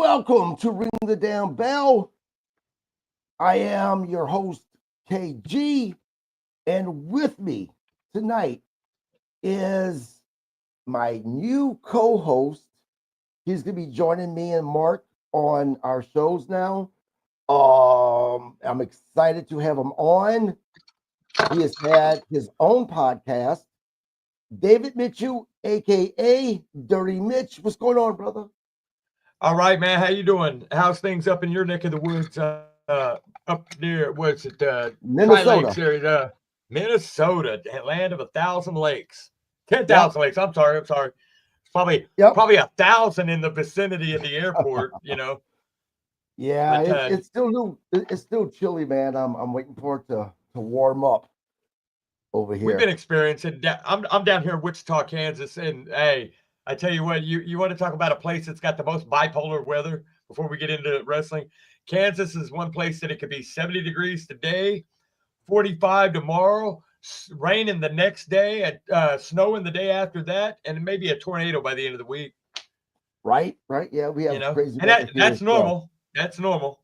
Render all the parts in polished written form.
Welcome to Ring the Damn Bell. I am your host, KG, and with me tonight is my new co-host. He's going to be joining me and Mark on our shows now. I'm excited to have him on. He has had his own podcast. David Mitchell, aka Dirty Mitch. What's going on, brother? All right, man. How you doing? How's things up in your neck of the woods? Up near what's it? Minnesota. Tri-Lakes area, Minnesota, land of 1,000 lakes, 10,000 Yep. lakes. I'm sorry. It's probably 1,000 in the vicinity of the airport. Yeah, But it's still new. It's still chilly, man. I'm waiting for it to warm up over we've here. been experiencing. I'm down here in Wichita, Kansas, and hey, I tell you what, you want to talk about a place that's got the most bipolar weather before we get into wrestling. Kansas is one place that it could be 70 degrees today, 45 tomorrow, raining the next day, snowing the day after that, and maybe a tornado by the end of the week. Right. Yeah, we have crazy and weather here that's as well. normal. That's normal.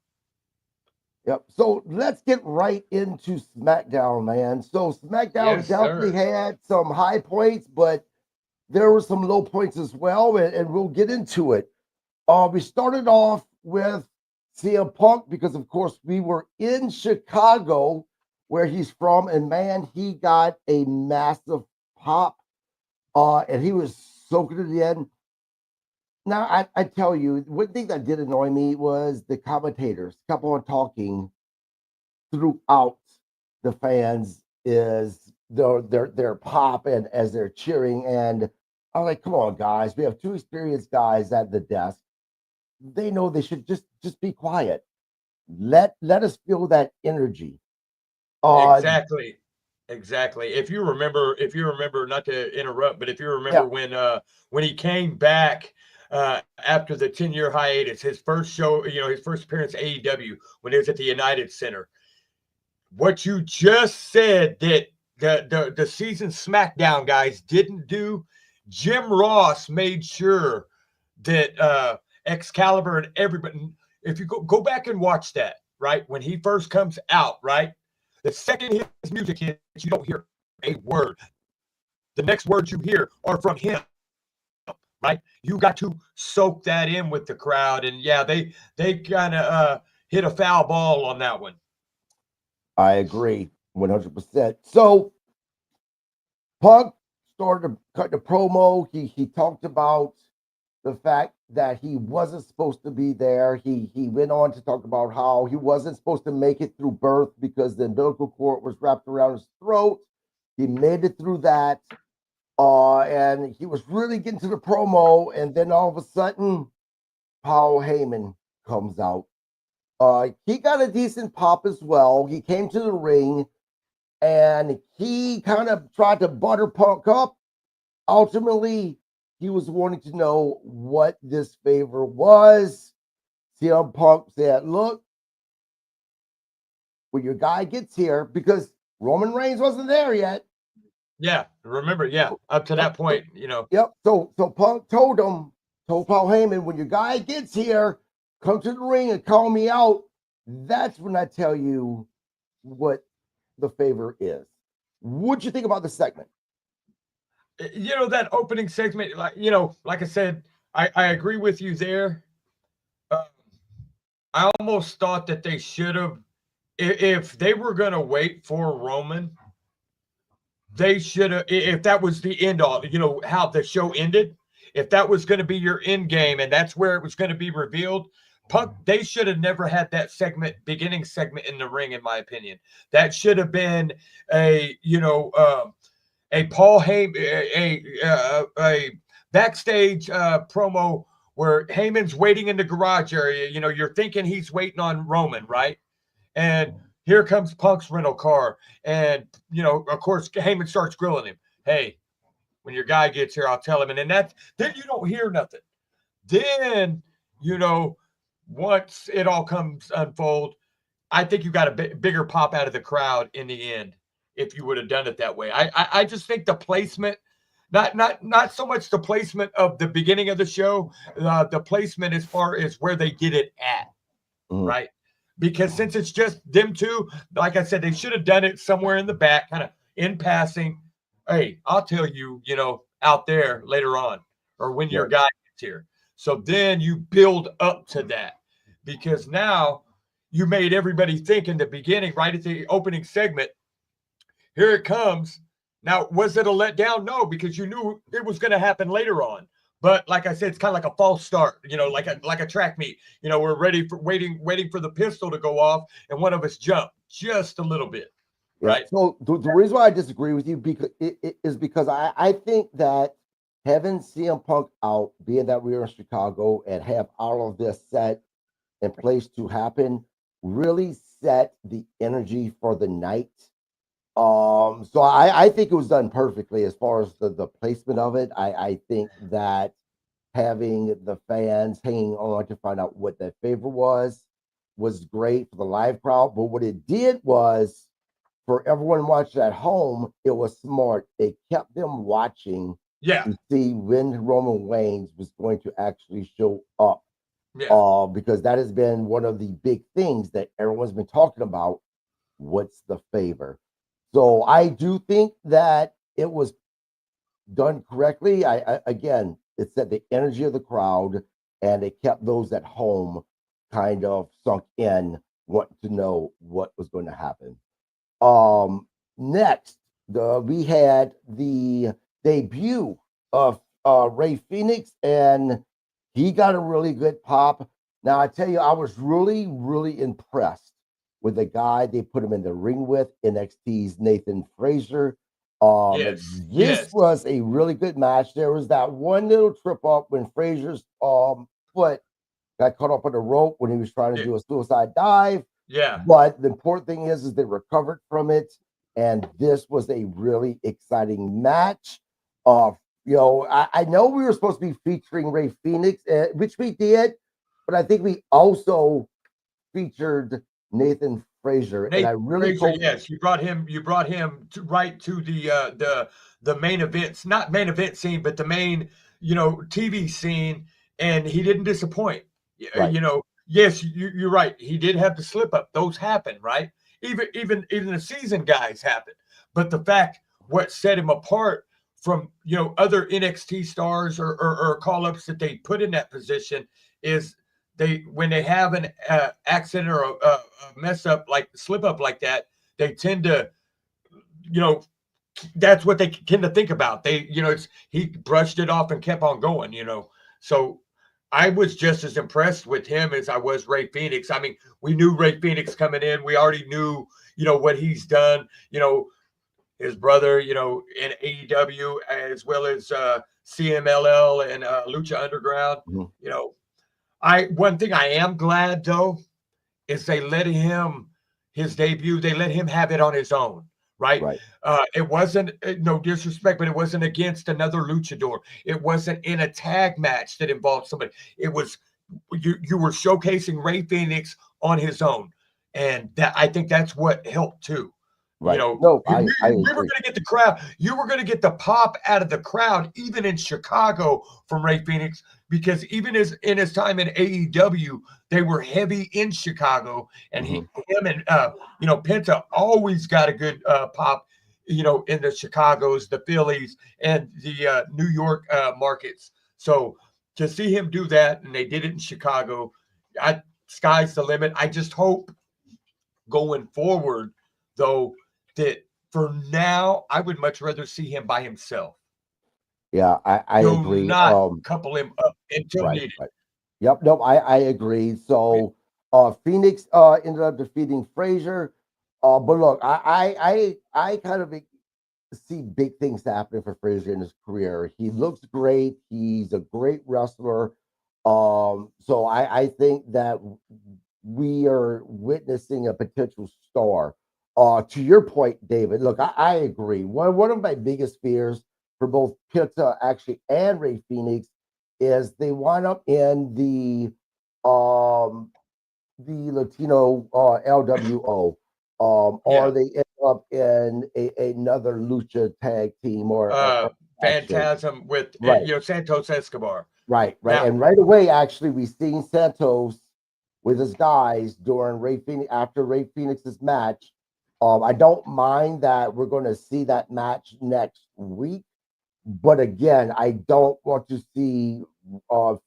Yep. So let's get right into SmackDown, man. So SmackDown Yes, definitely sir. had some high points, but there were some low points as well, and we'll get into it. We started off with CM Punk because, of course, we were in Chicago, where he's from, and man, he got a massive pop, and he was so good at the end. Now, I tell you, one thing that did annoy me was the commentators kept on talking throughout the fans is their pop and as they're cheering, and I'm like, come on, guys, we have two experienced guys at the desk. They know they should just be quiet. Let us feel that energy. Exactly. If you remember, not to interrupt, but if you remember Yeah, when he came back after the 10-year hiatus, his first show, his first appearance at AEW when he was at the United Center. What you just said that the season SmackDown guys didn't do, Jim Ross made sure that Excalibur and everybody, if you go back and watch that, right, when he first comes out, right, the second his music hits, you don't hear a word. The next words you hear are from him, right? You got to soak that in with the crowd, and yeah, they kind of hit a foul ball on that one. I agree 100%. So Punk started to cut the promo. He talked about the fact that he wasn't supposed to be there. He went on to talk about how he wasn't supposed to make it through birth because the umbilical cord was wrapped around his throat. He made it through that. And he was really getting to the promo, and then all of a sudden, Paul Heyman comes out. He got a decent pop as well. He came to the ring, and he kind of tried to butter Punk up. Ultimately, he was wanting to know what this favor was. CM Punk said, look, when your guy gets here, because Roman Reigns wasn't there yet. Yeah, remember, up to that point, Yep. So Punk told Paul Heyman, when your guy gets here, come to the ring and call me out. That's when I tell you what the favor is. What'd you think about the segment? That opening segment, like I said, I agree with you there. I almost thought that they should have, if they were going to wait for Roman, they should have, if that was the end all, how the show ended, if that was going to be your end game and that's where it was going to be revealed, Punk, they should have never had that beginning segment in the ring, in my opinion. That should have been a Paul Heyman, a backstage promo where Heyman's waiting in the garage area. You're thinking he's waiting on Roman, right? And here comes Punk's rental car. And, of course, Heyman starts grilling him. Hey, when your guy gets here, I'll tell him. And then you don't hear nothing. Then, once it all comes unfold, I think you got a bigger pop out of the crowd in the end if you would have done it that way. I just think the placement, not so much the placement of the beginning of the show, the placement as far as where they did it at, Mhm. right? Because since it's just them two, like I said, they should have done it somewhere in the back, kind of in passing. Hey, I'll tell you, out there later on, or when your Right. guy gets here. So then you build up to that, because now you made everybody think in the beginning, right at the opening segment, here it comes. Now, was it a letdown? No, because you knew it was going to happen later on. But like I said, it's kind of like a false start, like a track meet. We're ready for waiting for the pistol to go off, and one of us jump just a little bit, Yeah. right? So the reason why I disagree with you is because I think that having CM Punk out, being that we are in Chicago and have all of this set in place to happen, really set the energy for the night. So I think it was done perfectly as far as the placement of it. I think that having the fans hanging on to find out what their favorite was great for the live crowd. But what it did was for everyone watching at home, it was smart. It kept them watching Yeah, to see when Roman Reigns was going to actually show up. yeah, Because that has been one of the big things that everyone's been talking about. What's the favor? So I do think that it was done correctly. I again, it set the energy of the crowd, and it kept those at home kind of sunk in, wanting to know what was going to happen. Next, we had the debut of Ray Phoenix, and he got a really good pop. Now, I tell you, I was really, really impressed with the guy they put him in the ring with, NXT's Nathan Frazier. yes, This yes, was a really good match. There was that one little trip up when Frazier's foot got caught up on the rope when he was trying to yeah, do a suicide dive. yeah. But the important thing is they recovered from it, and this was a really exciting match. Uh, I know we were supposed to be featuring Ray Phoenix, which we did, but I think we also featured Nathan Frazier, and I Nate really Frazier, hope yes, you brought him right to the main events, not main event scene, but the main TV scene, and he didn't disappoint. right. Yes, you're right. He did have the slip up; those happen, right? Even the seasoned guys happen. But the fact what set him apart from other NXT stars or call ups that they put in that position is they when they have an accident or a mess up like slip up like that, they tend to you know that's what they tend to think about. It's he brushed it off and kept on going. So I was just as impressed with him as I was Ray Phoenix. I mean, we knew Ray Phoenix coming in. We already knew what he's done. His brother, in AEW as well as CMLL and Lucha Underground. Mhm. You know, I one thing I am glad though is they let him his debut. They let him have it on his own, right? Right. It wasn't no disrespect, but it wasn't against another luchador. It wasn't in a tag match that involved somebody. It was you were showcasing Ray Phoenix on his own, and that I think that's what helped too. Right. No, We I were agree. going to get the crowd. You were going to get the pop out of the crowd, even in Chicago from Ray Phoenix, because even as in his time in AEW, they were heavy in Chicago, and Hmm. him and Penta always got a good pop, in the Chicago's, the Phillies, and the New York markets. So to see him do that, and they did it in Chicago, sky's the limit. I just hope going forward, though, that for now, I would much rather see him by himself. Yeah, I Do agree. not couple him up until Right, needed. right. Yep, nope, I agree. So Phoenix ended up defeating Frazier. But look, I kind of see big things happening for Frazier in his career. He looks great. He's a great wrestler. So I think that we are witnessing a potential star. To your point, David, look, I agree. One of my biggest fears for both Pizza actually and Ray Phoenix is they wind up in the Latino LWO, or Yeah. they end up in another lucha tag team or Uh, actually. Phantasm with Right, Santos Escobar. right, right. Now, And right away, actually, we seen Santos with his guys during Ray Phoenix after Ray Phoenix's match. I don't mind that we're going to see that match next week, but again, I don't want to see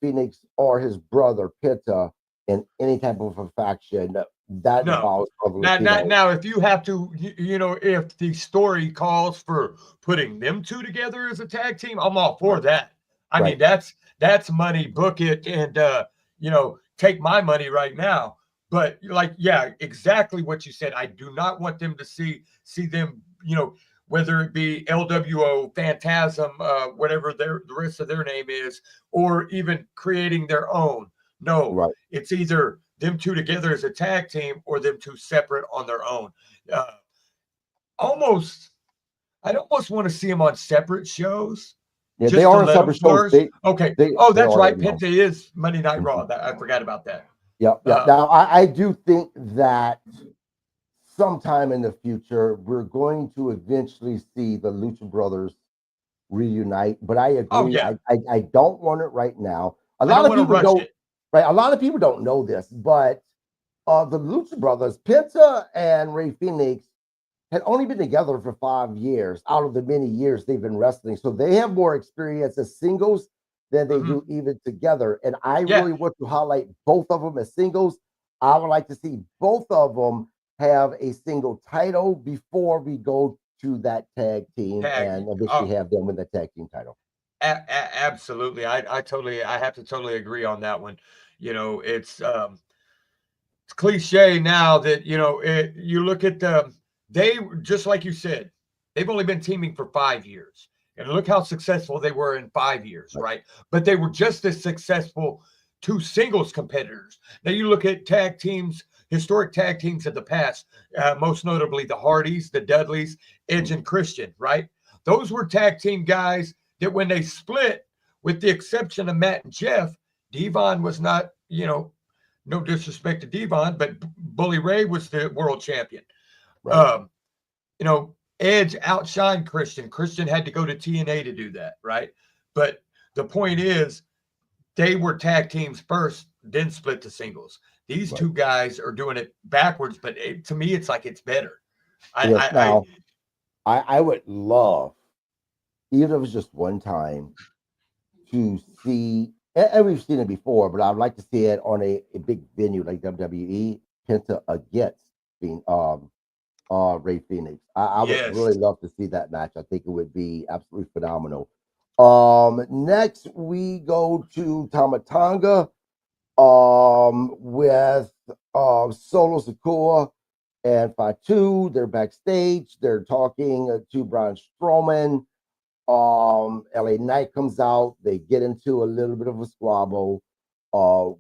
Phoenix or his brother Penta in any type of a faction that no. involves other Now, Latino. now, if you have to, if the story calls for putting them two together as a tag team, I'm all for Right, that. I mean, right, that's money. Book it, and take my money right now. But like, yeah, exactly what you said. I do not want them to see them, whether it be LWO, Phantasm, whatever the rest of their name is, or even creating their own. No, right. it's either them two together as a tag team or them two separate on their own. Uh, almost, I'd almost want to see them on separate shows Yeah, they just to are on let them separate shows. flourish. Okay. They Oh, they that's are right. right now. Penta is Monday Night Raw. Mhm. I forgot about that. Yep, yep. Uh, Now I do think that sometime in the future we're going to eventually see the Lucha Brothers reunite. But I oh, agree, yeah. I don't want it right now. A I lot don't of want to people rush don't, it. right? A lot of people don't know this, but the Lucha Brothers, Penta and Ray Phoenix, had only been together for 5 years out of the many years they've been wrestling. So they have more experience as singles than they Hmm. do even together. And I Yeah. really want to highlight both of them as singles. I would like to see both of them have a single title before we go to that tag team and Tag. eventually have them win the tag team title. Absolutely. I have to totally agree on that one. It's cliche now that you look at they just like you said, they've only been teaming for 5 years, and look how successful they were in 5 years, Right. right? But they were just as successful two singles competitors. Now you look at tag teams, historic tag teams of the past, most notably the Hardys, the Dudleys, Edge Mhm. and Christian, right? Those were tag team guys that when they split, with the exception of Matt and Jeff, Devon was not, no disrespect to Devon, but Bully Ray was the world champion. Right. Um, Edge outshined Christian. Christian had to go to TNA to do that, right? But the point is, they were tag teams first, then split to singles. These Right. two guys are doing it backwards, but to me, it's like it's better. I, Yes. I, I Now, I would love, even if it's just one time, to see, and we've seen it before, but I'd like to see it on a big venue like WWE, Penta against being Ray Phoenix. I would yes, really love to see that match. I think it would be absolutely phenomenal. Next we go to Tamatanga with Solo Sikoa and Fatu. They're backstage. They're talking to Braun Strowman. LA Knight comes out, they get into a little bit of a squabble,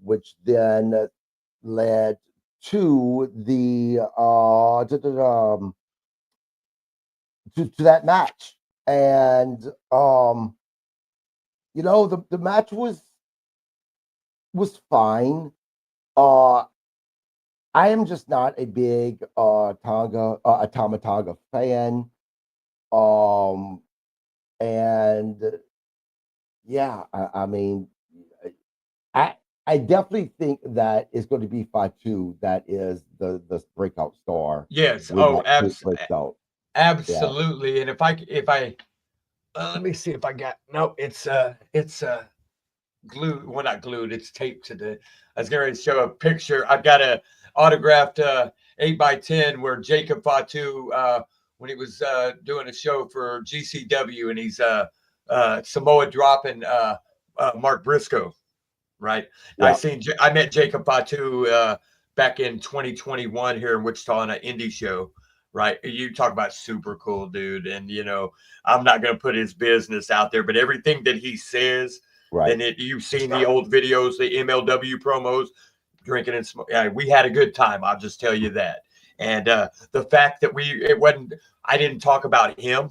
which then led to the to that match. And the match was fine. uh I am just not a big Tama Tonga fan. um and yeah, I mean, I I definitely think that it's going to be Fatu that is the breakout star yes. when Oh, that kid breaks out. Yeah, absolutely. And if I let me see if I got no, it's glued. Well, not glued. It's taped to the. I was going to show a picture. I've got a autographed 8x10 where Jacob Fatu, when he was doing a show for GCW, and he's Samoa dropping Mark Briscoe. Right. yeah. I met Jacob Fatu back in 2021 here in Wichita on an indie show. Right. You talk about super cool dude. And, I'm not going to put his business out there, but everything that he says, Right. and you've seen the old videos, the MLW promos, drinking and smoking. Yeah, we had a good time. I'll just tell you that. And the fact that I didn't talk about him,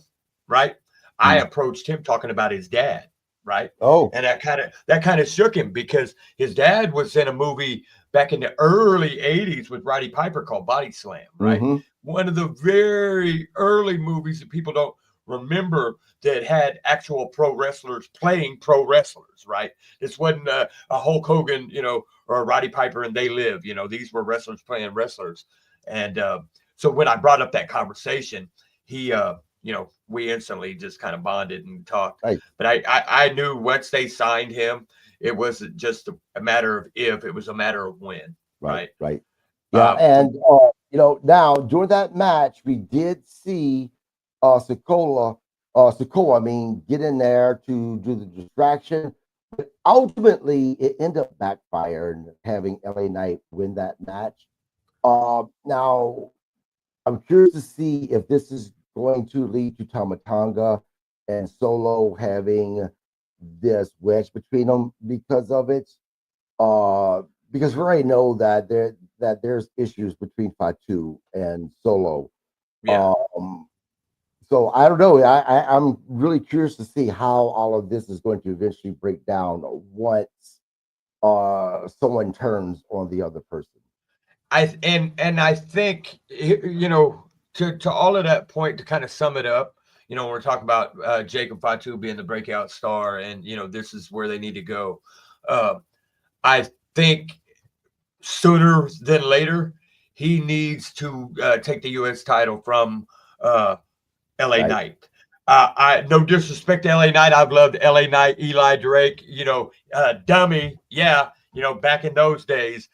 right? I Mm. approached him talking about his dad, right? Oh. And that kind of shook him because his dad was in a movie back in the early 80s with Roddy Piper called Body Slam, right? Mm-hmm. One of the very early movies that people don't remember that had actual pro wrestlers playing pro wrestlers, right? This wasn't a Hulk Hogan, or a Roddy Piper and They Live. These were wrestlers playing wrestlers. And so when I brought up that conversation, he, we instantly just kind of bonded and talked. Right. But I knew once they signed him, it wasn't just a matter of if, it was a matter of when, right? Right. Yeah, and now during that match, we did see Sokola, I mean, get in there to do the distraction, but ultimately it ended up backfiring, having LA Knight win that match. Now I'm curious to see if this is going to lead to Tama Tonga and Solo having this wedge between them because of it. Because we already know that there's issues between Fatu and Solo. Yeah. So I don't know. I'm really curious to see how all of this is going to eventually break down once someone turns on the other person. I think to all of that point, to kind of sum it up, we're talking about Jacob Fatu being the breakout star, and this is where they need to go. I think sooner than later he needs to take the U.S. title from LA Knight. I no disrespect to LA Knight. I've loved LA Knight, Eli Drake, dummy, yeah, back in those days.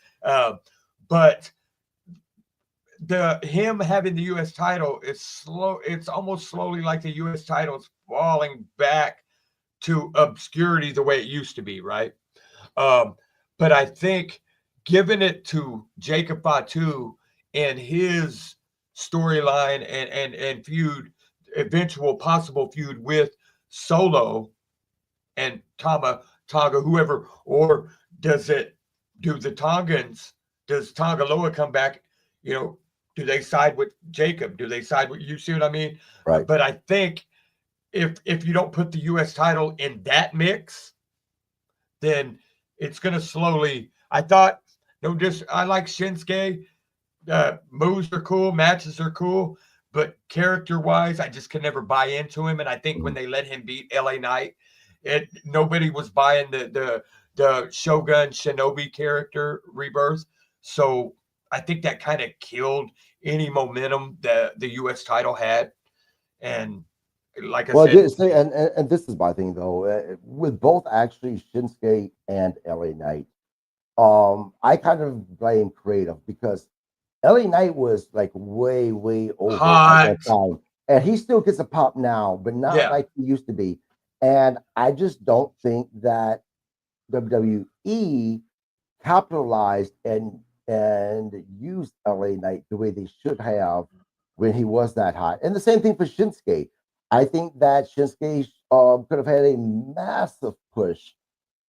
But him having the U.S. title is slow. It's almost slowly like the U.S. title is falling back to obscurity the way it used to be, right? But I think giving it to Jacob Fatu and his storyline and feud, eventual possible feud with Solo and Tonga, whoever, or does the Tongans, does Tongaloa come back? Do they side with Jacob? Do they side with, you see what I mean? Right. But I think if you don't put the U.S. title in that mix, then it's going to slowly. I thought, I like Shinsuke. Moves are cool, matches are cool, but character-wise, I just could never buy into him. And I think when they let him beat LA Knight, nobody was buying the Shogun Shinobi character Rebirth. So I think that kind of killed any momentum that the U.S. title had. And like I said, and this is my thing though, with both actually Shinsuke and LA Knight, I kind of blame creative because LA Knight was like way over hot. at that time, and he still gets a pop now, but not like he used to be. And I just don't think that WWE capitalized and used LA Knight the way they should have when he was that hot. And the same thing for Shinsuke. I think that Shinsuke could have had a massive push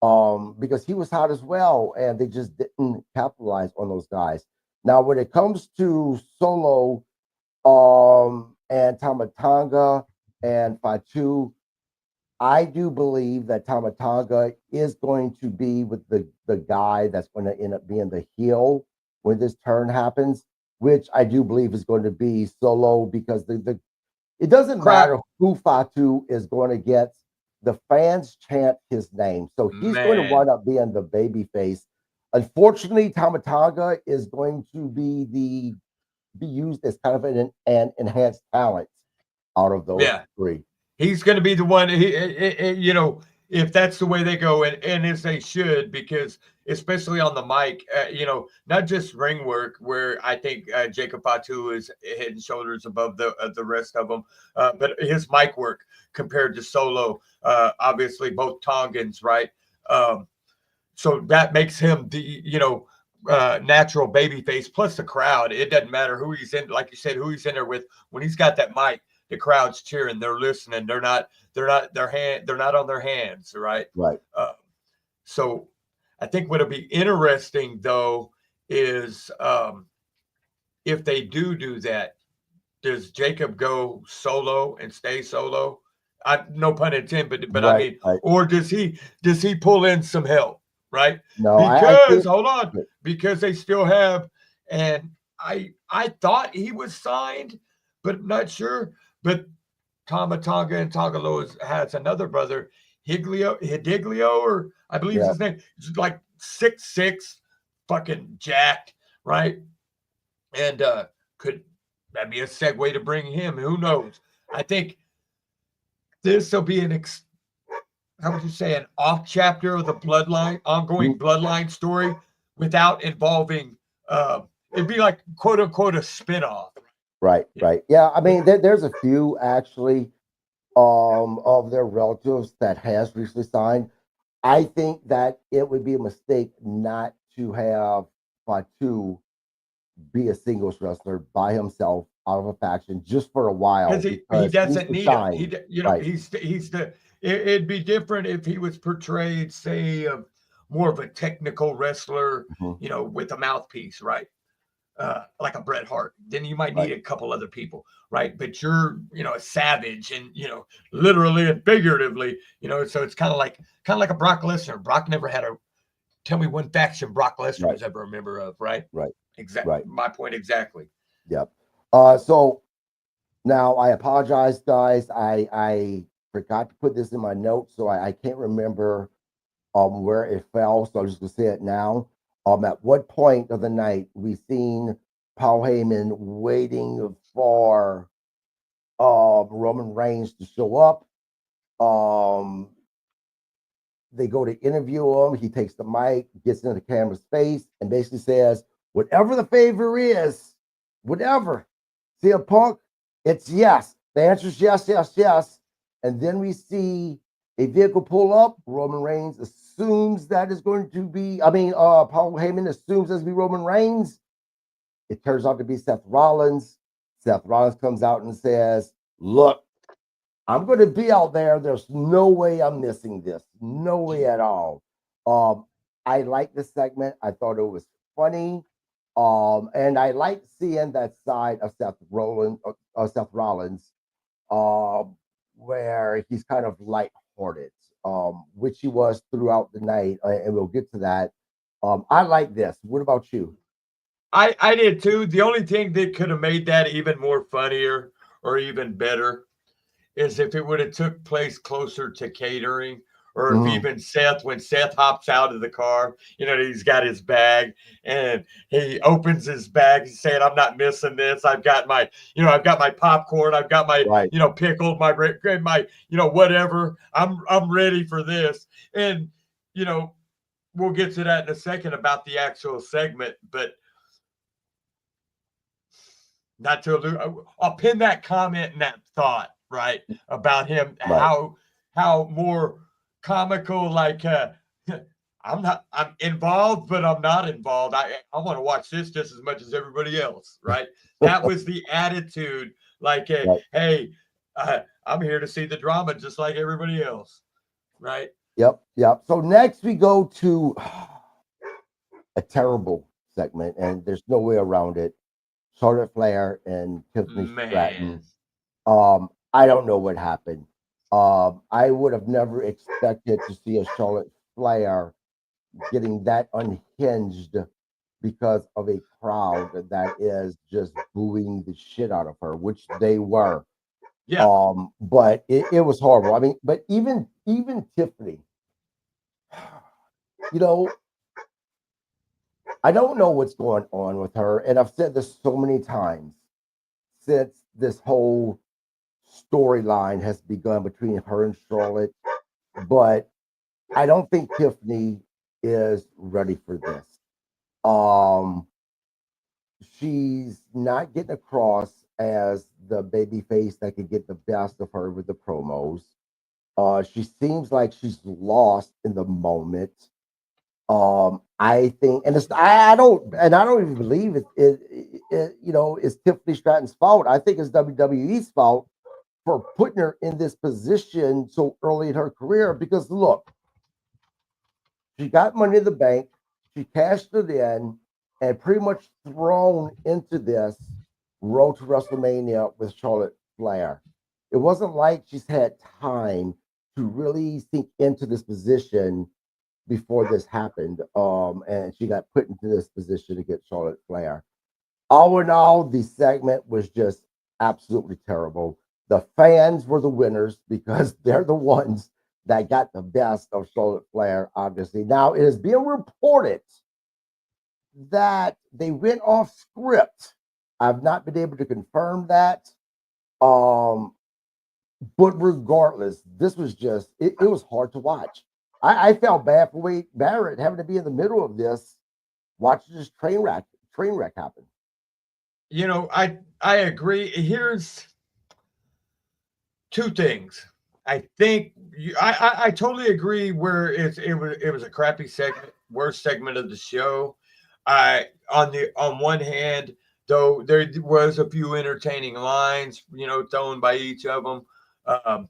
because he was hot as well, and they just didn't capitalize on those guys. Now, when it comes to Solo and Tama Tonga and Fatu, I do believe that Tama Tonga is going to be with the guy that's going to end up being the heel when this turn happens, which I do believe is going to be Solo because it doesn't matter who Fatu is going to get. The fans chant his name, so he's going to wind up being the baby face. Unfortunately, Tama Tonga is going to be used as kind of an enhanced talent out of those three. He's going to be the one. If that's the way they go, and as they should, because especially on the mic, not just ring work, where I think Jacob Fatu is head and shoulders above the rest of them, but his mic work compared to Solo, obviously both Tongans, right? So that makes him the natural baby face. Plus the crowd, it doesn't matter who he's in, like you said, who he's in there with. When he's got that mic, the crowd's cheering, they're listening, they're not on their hands, right? So I think what'll be interesting though is if they do that, does Jacob go solo and stay solo? No pun intended, but I mean, or does he pull in some help, right? No, because hold on, because they still have, and I thought he was signed, but not sure. But Tama Tonga and Tagaloa has another brother, Hidiglio, or I believe Yeah. his name. He's like 6'6", fucking jacked, right? And could that be a segue to bring him? Who knows? I think this will be how would you say, an off chapter of the ongoing Mm, bloodline story without involving. It'd be like quote unquote a spinoff. right, Yeah. right. Yeah, I mean, there's a few actually of their relatives that has recently signed. I think that it would be a mistake not to have Fatu be a singles wrestler by himself out of a faction just for a while Because he because he needs doesn't to need him. shine. Right. He's the. It'd be different if he was portrayed, say, more of a technical wrestler, Mhm. with a mouthpiece, right? Like a Bret Hart. Then you might need Right. a couple other people, right? But you're, a savage, and literally and figuratively, So it's kind of like a Brock Lesnar. Brock never had a. Tell me one faction Brock Lesnar Right. was ever a member of, right? Right. Exact. Right. My point exactly. Yep. So now I apologize, guys. I forgot to put this in my notes, so I can't remember where it fell. So I'm just gonna say it now. At what point of the night we seen Paul Heyman waiting for Roman Reigns to show up? Um, they go to interview him. He takes the mic, gets into the camera's face, and basically says, "Whatever the favor is, whatever." See a Punk? It's yes. The answer is yes, yes, yes. And then we see a vehicle pull up. Roman Reigns assumes that is going to be. Paul Heyman assumes that's be Roman Reigns. It turns out to be Seth Rollins. Seth Rollins comes out and says, "Look, I'm going to be out there. There's no way I'm missing this. No way at all." I like this segment. I thought it was funny. And I like seeing that side of Seth Rollins, where he's kind of lighthearted, which he was throughout the night, and we'll get to that. I like this. What about you? I did too. The only thing that could have made that even more funnier or even better is if it would have took place closer to catering, or if Mhm. even when Seth hops out of the car, he's got his bag and he opens his bag, he's saying, "I'm not missing this. I've got my popcorn, I've got my, Right. pickle, my, whatever. I'm ready for this." And, you know, we'll get to that in a second about the actual segment, but not to allude, I'll pin that comment and that thought, right, about him, Right. how more comical, like, I'm involved, but I'm not involved. I want to watch this just as much as everybody else, right? That was the attitude, like, Right. hey, I'm here to see the drama just like everybody else, right? Yep. Yep. So next we go to a terrible segment, and there's no way around it. Charlotte Flair and Tiffany Man. Stratton. I don't know what happened. I would have never expected to see a Charlotte Flair getting that unhinged because of a crowd that is just booing the shit out of her, which they were. Yeah. But it was horrible. I mean, but even Tiffany, you know, I don't know what's going on with her, and I've said this so many times since this whole storyline has begun between her and Charlotte, but I don't think Tiffany is ready for this. Um, she's not getting across as the baby face that could get the best of her with the promos. She seems like she's lost in the moment. I think, and I don't even believe it's Tiffany Stratton's fault. I think it's WWE's fault for putting her in this position so early in her career. Because look, she got Money in the Bank, she cashed it in, and pretty much thrown into this road to WrestleMania with Charlotte Flair. It wasn't like she's had time to really sink into this position before this happened. And she got put into this position to get Charlotte Flair. All in all, the segment was just absolutely terrible. The fans were the winners because they're the ones that got the best of Charlotte Flair, obviously. Now, it is being reported that they went off script. I've not been able to confirm that. Um, but regardless, this was just, it was hard to watch. I felt bad for Wade Barrett having to be in the middle of this, watching this train wreck happen. You know, I agree. Here's two things. I think I totally agree where it was a crappy segment, worst segment of the show. I on one hand, though there was a few entertaining lines, thrown by each of them. Um,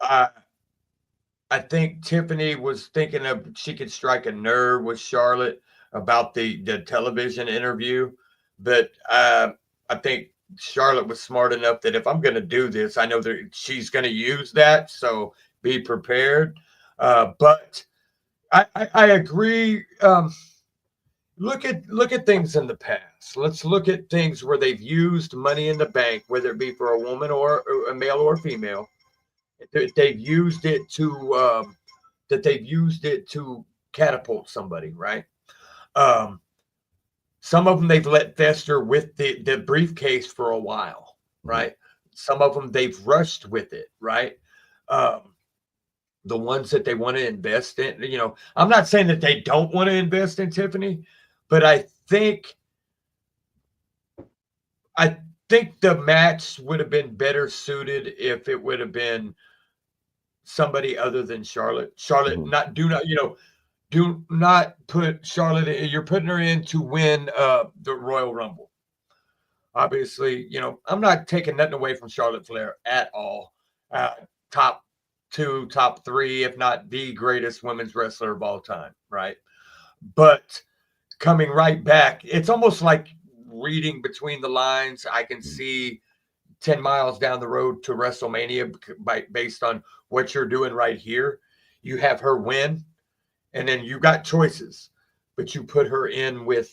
I I think Tiffany was thinking of she could strike a nerve with Charlotte about the television interview, but I think Charlotte was smart enough that if I'm going to do this, I know that she's going to use that, so be prepared. But I agree. Look at things in the past. Let's look at things where they've used money in the bank, whether it be for a woman or a male or female. They've used it to catapult somebody, right? Um, some of them they've let fester with the briefcase for a while, right? Some of them they've rushed with it, right? Um, the ones that they want to invest in, I'm not saying that they don't want to invest in Tiffany, but I think the match would have been better suited if it would have been somebody other than Charlotte. Charlotte, Mhm. do not put Charlotte in. You're putting her in to win the Royal Rumble. Obviously, I'm not taking nothing away from Charlotte Flair at all. Uh, top two, top three, if not the greatest women's wrestler of all time, right? But coming right back, it's almost like reading between the lines. I can see 10 miles down the road to WrestleMania based on what you're doing right here. You have her win, and then you got choices, but you put her in with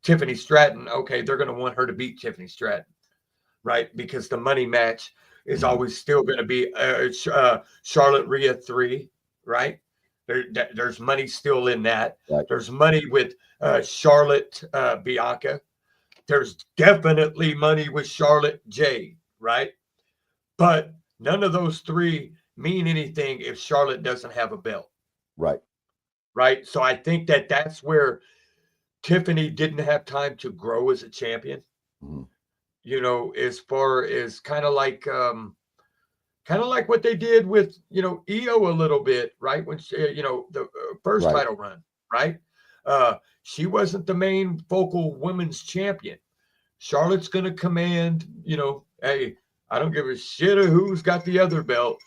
Tiffany Stratton. Okay, they're going to want her to beat Tiffany Stratton, right? Because the money match is always still going to be Charlotte Rhea 3, right? There's money still in that. Right. There's money with Charlotte Bianca. There's definitely money with Charlotte Jade, right? But none of those three mean anything if Charlotte doesn't have a belt, Right. right? So I think that's where Tiffany didn't have time to grow as a champion. Mhm. As far as kind of like what they did with Io a little bit, right? When she, the first Right. title run, right? She wasn't the main focal women's champion. Charlotte's going to command, hey, I don't give a shit of who's got the other belt.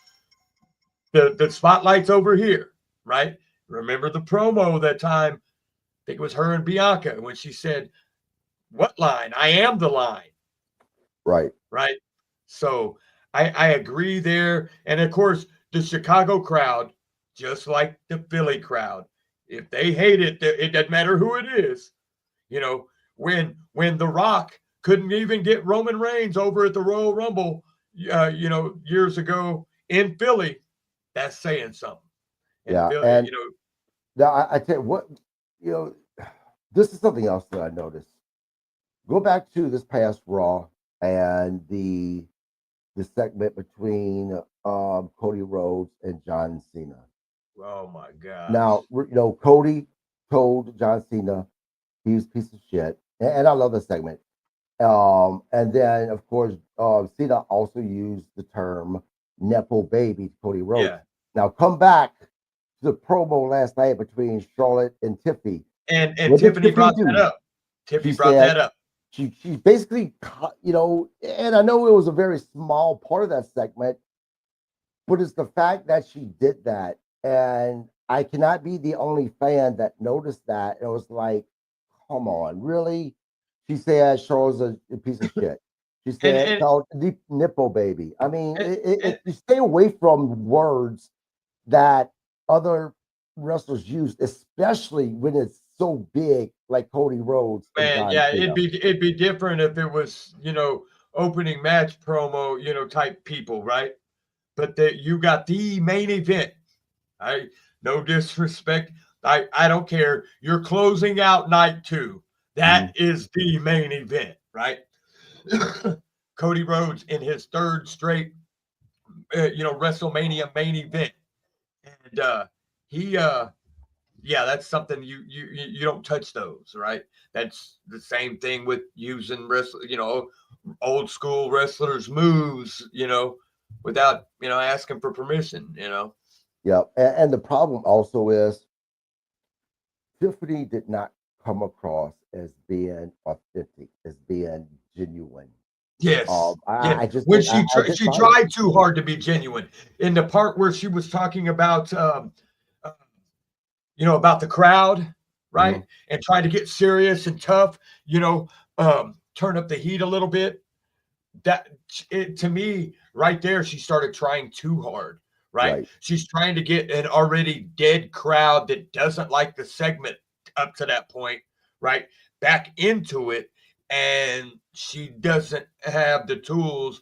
The spotlight's over here, right? Remember the promo that time? I think it was her and Bianca when she said, "What line? I am the line." Right. Right. So I agree there. And of course, the Chicago crowd, just like the Philly crowd, if they hate it, it doesn't matter who it is. You know, when The Rock couldn't even get Roman Reigns over at the Royal Rumble, years ago in Philly, that's saying something. And Yeah. Philly, And now I tell you what, you know, this is something else that I noticed. Go back to this past Raw and the segment between Cody Rhodes and John Cena. oh my gosh. Now, Cody told John Cena he was a piece of shit, and I love this segment. And then, of course, Cena also used the term "nepo baby" to Cody Rhodes. Yeah. Now, come back to the promo last night between Charlotte and Tiffany. And What did Tiffany Tiffany brought that do? up. Tiffany She brought said that up. she basically, and I know it was a very small part of that segment, but it's the fact that she did that, and I cannot be the only fan that noticed that. It was like, come on, really? She said Charles a piece of shit. She And said and, called nipple baby. I mean, and, and you stay away from words that other wrestlers use, especially when it's so big, like Cody Rhodes and man, John yeah, it'd Cena. be it'd be different if it was, opening match promo, type people, right? But you got the main event. No disrespect. I don't care. You're closing out night 2. That is the main event, right? Cody Rhodes in his 3rd straight, WrestleMania main event, and he, yeah, that's something you don't touch those, right? That's the same thing with using old school wrestlers' moves, without asking for permission, Yeah, and the problem also is Tiffany did not come across as being authentic, as being genuine. Yes, yeah. I just When did. she I didn't she buy it. tried too hard to be genuine. In the part where she was talking about, uh, about the crowd, right, Mhm. and trying to get serious and tough, turn up the heat a little bit. To me, right there, she started trying too hard. Right, Right, she's trying to get an already dead crowd that doesn't like the segment up to that point, right, back into it, and she doesn't have the tools.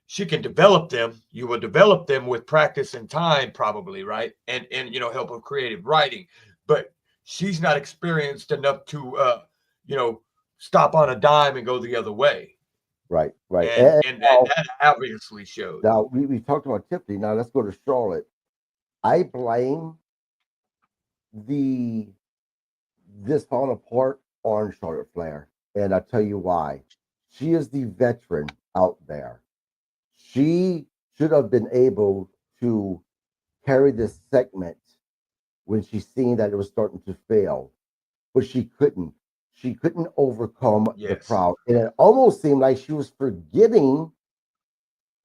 She can develop them. You will develop them with practice and time, probably, right? And help of creative writing. But she's not experienced enough to you know, stop on a dime and go the other way. right, right. And that obviously showed. Now we talked about Tiffany. Now let's go to Charlotte. I blame the this falling apart on Charlotte Flair, and I'll tell you why. She is the veteran out there. She should have been able to carry this segment when she seen that it was starting to fail, but she couldn't. She couldn't overcome the Yes. crowd, and it almost seemed like she was forgetting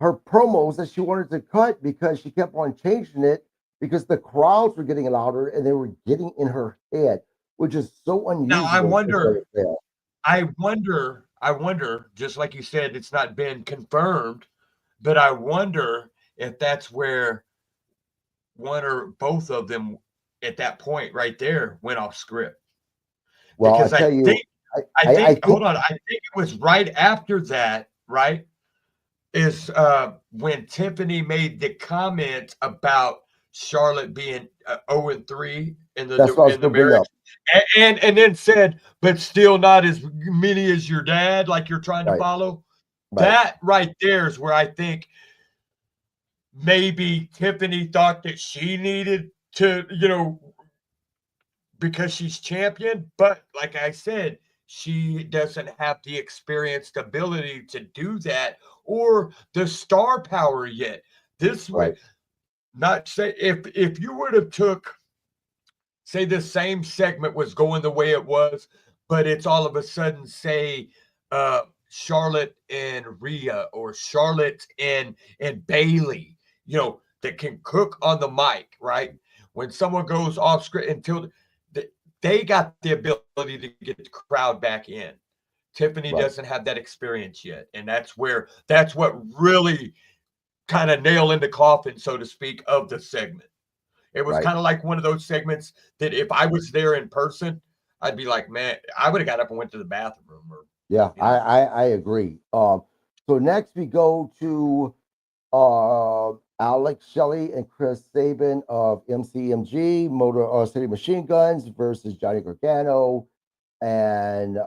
her promos that she wanted to cut because she kept on changing it because the crowds were getting louder and they were getting in her head, which is so Now I unusual for wonder, Charlotte Flair. I wonder, just like you said, it's not been confirmed, but I wonder if that's where one or both of them at that point right there went off script. Well, I Because tell you, I think hold on, I think it was right after that, right? Is when Tiffany made the comment about Charlotte being 0-3 that's what I was in the going to bring marriage, up. and then said, but still not as many as your dad, like you're trying to Right, follow. right, That right there is where I think maybe Tiffany thought that she needed to, because she's champion. But like I said, she doesn't have the experienced ability to do that or the star power yet. This way, right. not say if you would have took, say, the same segment was going the way it was, but it's all of a sudden, say, Charlotte and Rhea or Charlotte and Bailey, that can cook on the mic, right? When someone goes off script until they got the ability to get the crowd back in. Tiffany Right, doesn't have that experience yet, and that's what really kind of nail in the coffin, so to speak, of the segment. It was right. kind of like one of those segments that if I was there in person, I'd be like, man, I would have got up and went to the bathroom, or Yeah, you know, I agree. So next we go to Alex Shelley and Chris Sabin of MCMG Motor City Machine Guns versus Johnny Gargano and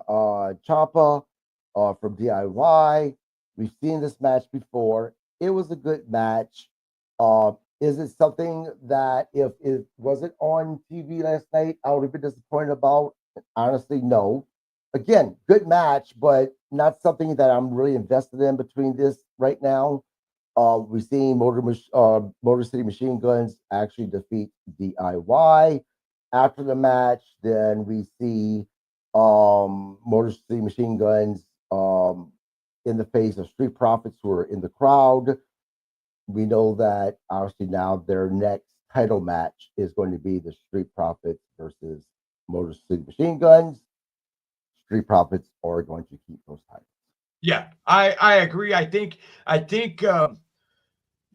Champa from DIY. We've seen this match before. It was a good match. Is it something that if it wasn't on TV last night, I would have been disappointed about? Honestly, no. Again, good match, but not something that I'm really invested in between this right now. We've seen Motor City Machine Guns actually defeat DIY. After the match, then we see Motor City Machine Guns in the face of Street Profits who are in the crowd. We know that obviously now their next title match is going to be the Street Profits versus Motor City Machine Guns. Street Profits are going to keep those titles. yeah, I agree. I think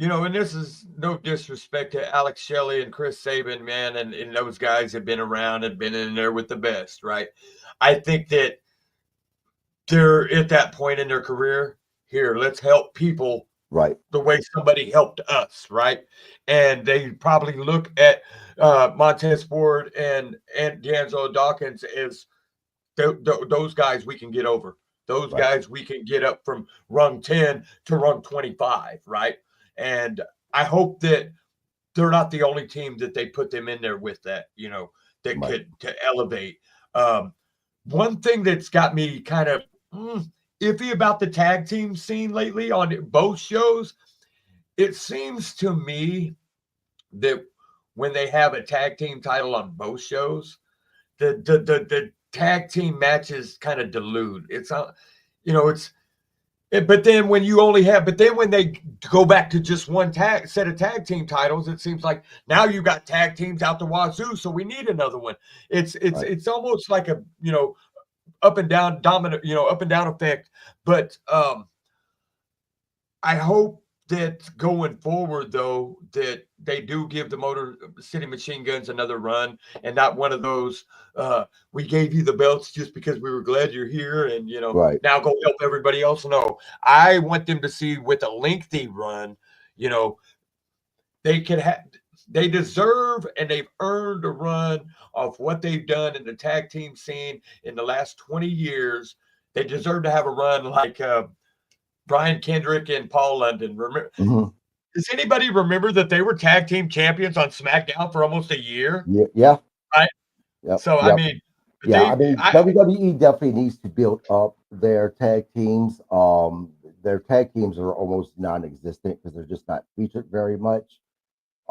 and this is no disrespect to Alex Shelley and Chris Sabin, man, and those guys have been around and been in there with the best, right? I think that they're at that point in their career. Here, let's help people Right. the way somebody helped us, right? And they probably look at Montez Ford and D'Angelo Dawkins as those guys we can get over. Those Right. guys we can get up from rung 10 to rung 25, right? And I hope that they're not the only team that they put them in there with that, that Right. could to elevate. Um, One thing that's got me kind of iffy about the tag team scene lately on both shows, it seems to me that when they have a tag team title on both shows, the tag team matches kind of dilute. It's it's but then when you only have, but then when they go back to just one set of tag team titles, it seems like now you got tag teams out the wazoo, so we need another one. Right. It's almost like a up and down dominant, up and down effect. But I hope that going forward, though, that they do give the Motor City Machine Guns another run, and not one of those. We gave you the belts just because we were glad you're here, and Right. now go help everybody else. No, I want them to see with a lengthy run. You know, they can have. They deserve and they've earned a run of what they've done in the tag team scene in the last 20 years. They deserve to have a run like Brian Kendrick and Paul London. Remember, Hmm. does anybody remember that they were tag team champions on SmackDown for almost a year? Yeah. Yeah. Right. Yep. So I Yep. mean, Yeah. I they, mean, I WWE definitely needs to build up their tag teams. Their tag teams are almost non-existent because they're just not featured very much.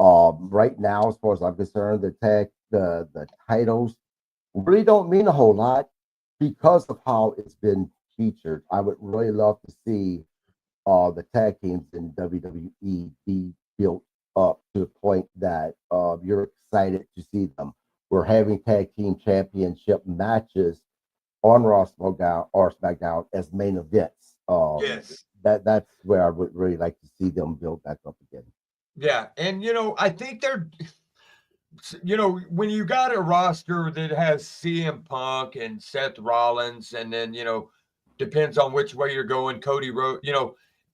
Right now, as far as I'm concerned, the titles really don't mean a whole lot because of how it's been featured. I would really love to see the tag teams in WWE be built up to the point that you're excited to see them. We're having tag team championship matches on Raw, SmackDown as main events. yes, That's where I would really like to see them build back up again. yeah, and I think they're when you got a roster that has CM Punk and Seth Rollins, and then depends on which way you're going, Cody Rhodes,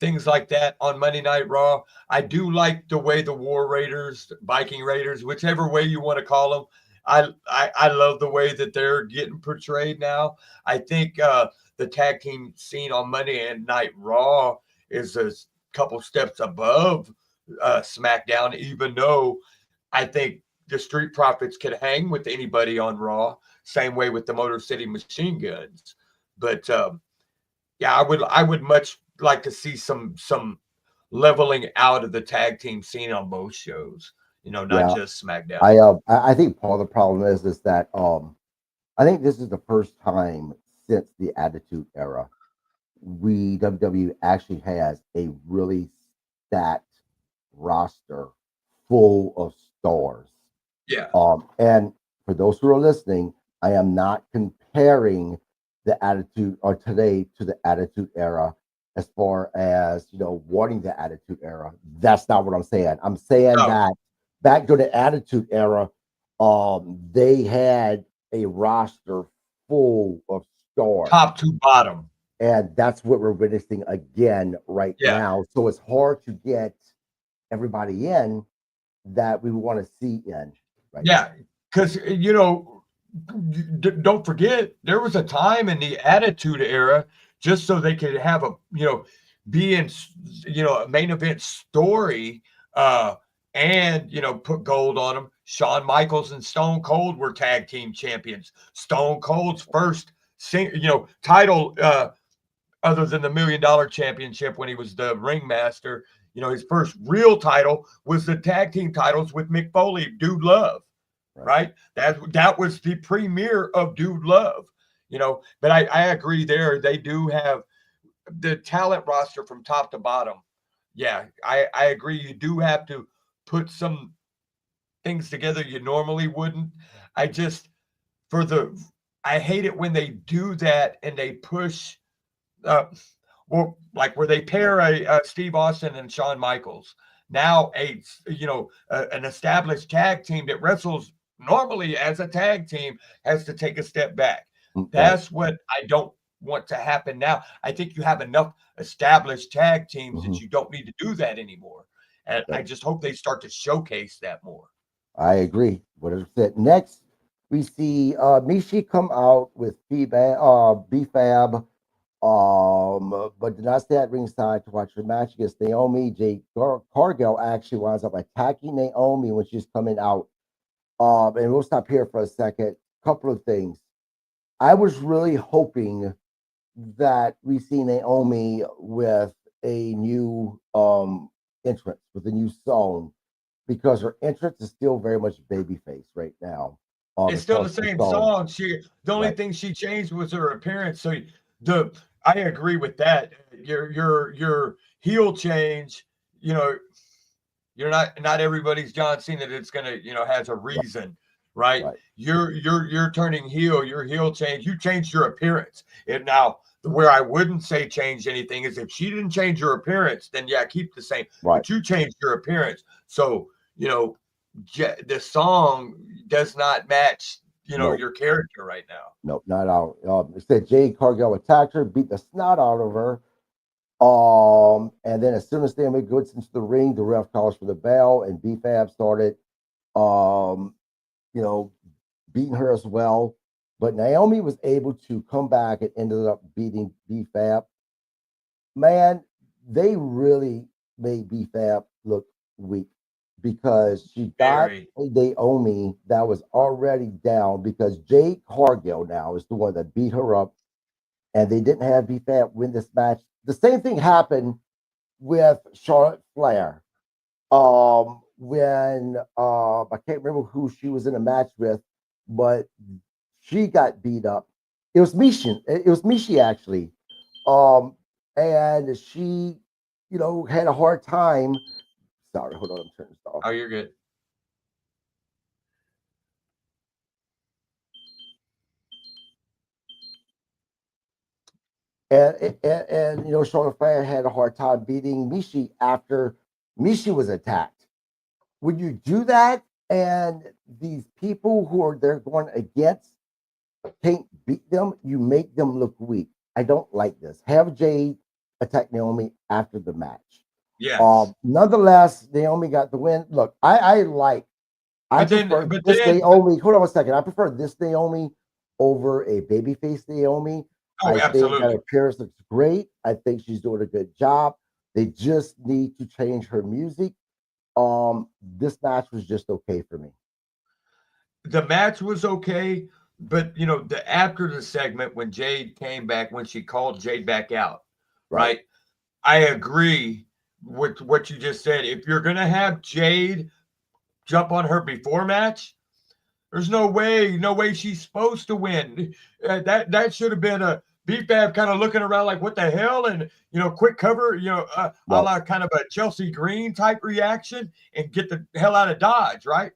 things like that on Monday Night Raw. I do like the way the War Raiders, Viking Raiders, whichever way you want to call them. I love the way that they're getting portrayed now. I think the tag team scene on Monday Night Raw is a couple steps above SmackDown, even though I think the Street Profits could hang with anybody on Raw. Same way with the Motor City Machine Guns. But yeah, I would much like to see some leveling out of the tag team scene on both shows. Not Yeah, just SmackDown. I think part of the problem is that I think this is the first time since the Attitude Era we WWE actually has a really stacked roster full of stars. Yeah. And for those who are listening, I am not comparing the Attitude or today to the Attitude Era as far as wanting the Attitude Era. That's not what I'm saying. I'm saying No. that back during the Attitude Era, they had a roster full of stars, Top to bottom. and that's what we're witnessing again right Yeah. now. So it's hard to get everybody in that we want to see in right Yeah. Because, don't forget, there was a time in the Attitude Era just so they could have be in, a main event story and, put gold on them. Shawn Michaels and Stone Cold were tag team champions. Stone Cold's first, title other than the $1 million championship when he was the ringmaster. His first real title was the tag team titles with Mick Foley, Dude Love, right? That was the premiere of Dude Love, But I agree there. They do have the talent roster from top to bottom. Yeah, I agree. You do have to put some things together you normally wouldn't. I just I hate it when they do that and they push well, like where they pair a Steve Austin and Shawn Michaels. Now an established tag team that wrestles normally as a tag team has to take a step back. now. Right. That's what I don't want to happen now. I think you have enough established tag teams Mhm. that you don't need to do that anymore. And I Right. just hope they start to showcase that more. I agree. 100%. Next, we see Mishi come out with BFAB, but did not stay at ringside to watch the match against Naomi. Cargill actually winds up attacking Naomi when she's coming out. And we'll stop here for a second. Couple of things. I was really hoping that we see Naomi with a new entrance, with a new song, because her entrance is still very much babyface right now. It's As still far the as the same song, song. The only right, thing she changed was her appearance. So the I agree with that. Your heel change, you know, you're not everybody's John Cena that's gonna, has a right, reason, right? right, You're turning heel, your heel change, you changed your appearance. And now where I wouldn't say change anything is if she didn't change her appearance, then yeah, keep the same. right. But you changed your appearance. So, the song does not match, No, your character right now. no, not out. It said Jade Cargill attacked her, beat the snot out of her. And then as soon as Naomi gets into the ring, the ref calls for the bell, and BFAB started, um, you know, beating her as well. But Naomi was able to come back and ended up beating BFAB. Man, they really made BFAB look weak because she got Very. a Naomi that was already down because Jade Cargill now is the one that beat her up, and they didn't have BFAB win this match. The same thing happened with Charlotte Flair. When I can't remember who she was in a match with, but she got beat up. It was Mishi. It was Mishi actually. Um, and she, had a hard time. Sorry, hold on, I'm turning this off. Oh, you're good. And Charlotte Flair had a hard time beating Mishi after Mishi was attacked. When you do that, and these people who are they're going against can't beat them, you make them look weak. I don't like this. Have Jade attack Naomi after the match. Yes. Nonetheless, Naomi got the win. Look, I But then prefer but this then Naomi. Hold on a second. I prefer this Naomi over a babyface Naomi. oh, I think that absolutely. appearance looks great. I think she's doing a good job. They just need to change her music. This match was just okay for me. The match was okay, but the after the segment when Jade came back, when she called Jade back out, Right, right? I agree with what you just said. If you're gonna have Jade jump on her before match, there's no way she's supposed to win. That should have been a BFAB kind of looking around like what the hell, and quick cover, a right, la kind of a Chelsea Green type reaction, and get the hell out of Dodge, right?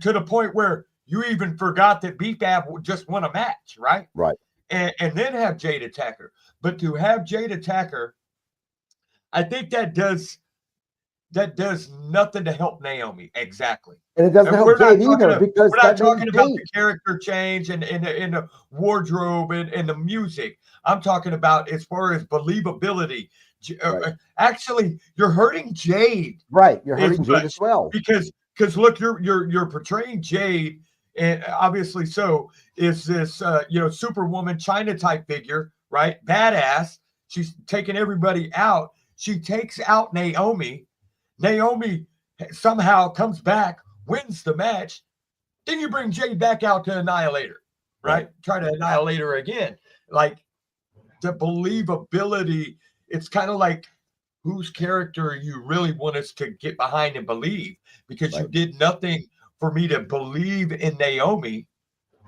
To the point where you even forgot that BFAB just won a match, right? right. And then have Jade attack her. But to have Jade attack her, I think that does nothing to help Naomi. Exactly. And it doesn't And help we're not Jade talking either of, because we're not that made talking about Jade the character change and the wardrobe and the music. I'm talking about as far as believability. right. Actually, you're hurting Jade Right. You're as hurting Jade as much well. because look, you're portraying Jade, and obviously so is this Superwoman China type figure, right? Badass. She's taking everybody out. She takes out Naomi. Naomi somehow comes back, wins the match. Then you bring Jade back out to annihilate her, Right. right? Try to annihilate her again. Like the believability, it's kind of like whose character you really want us to get behind and believe because you Right. did nothing for me to believe in Naomi,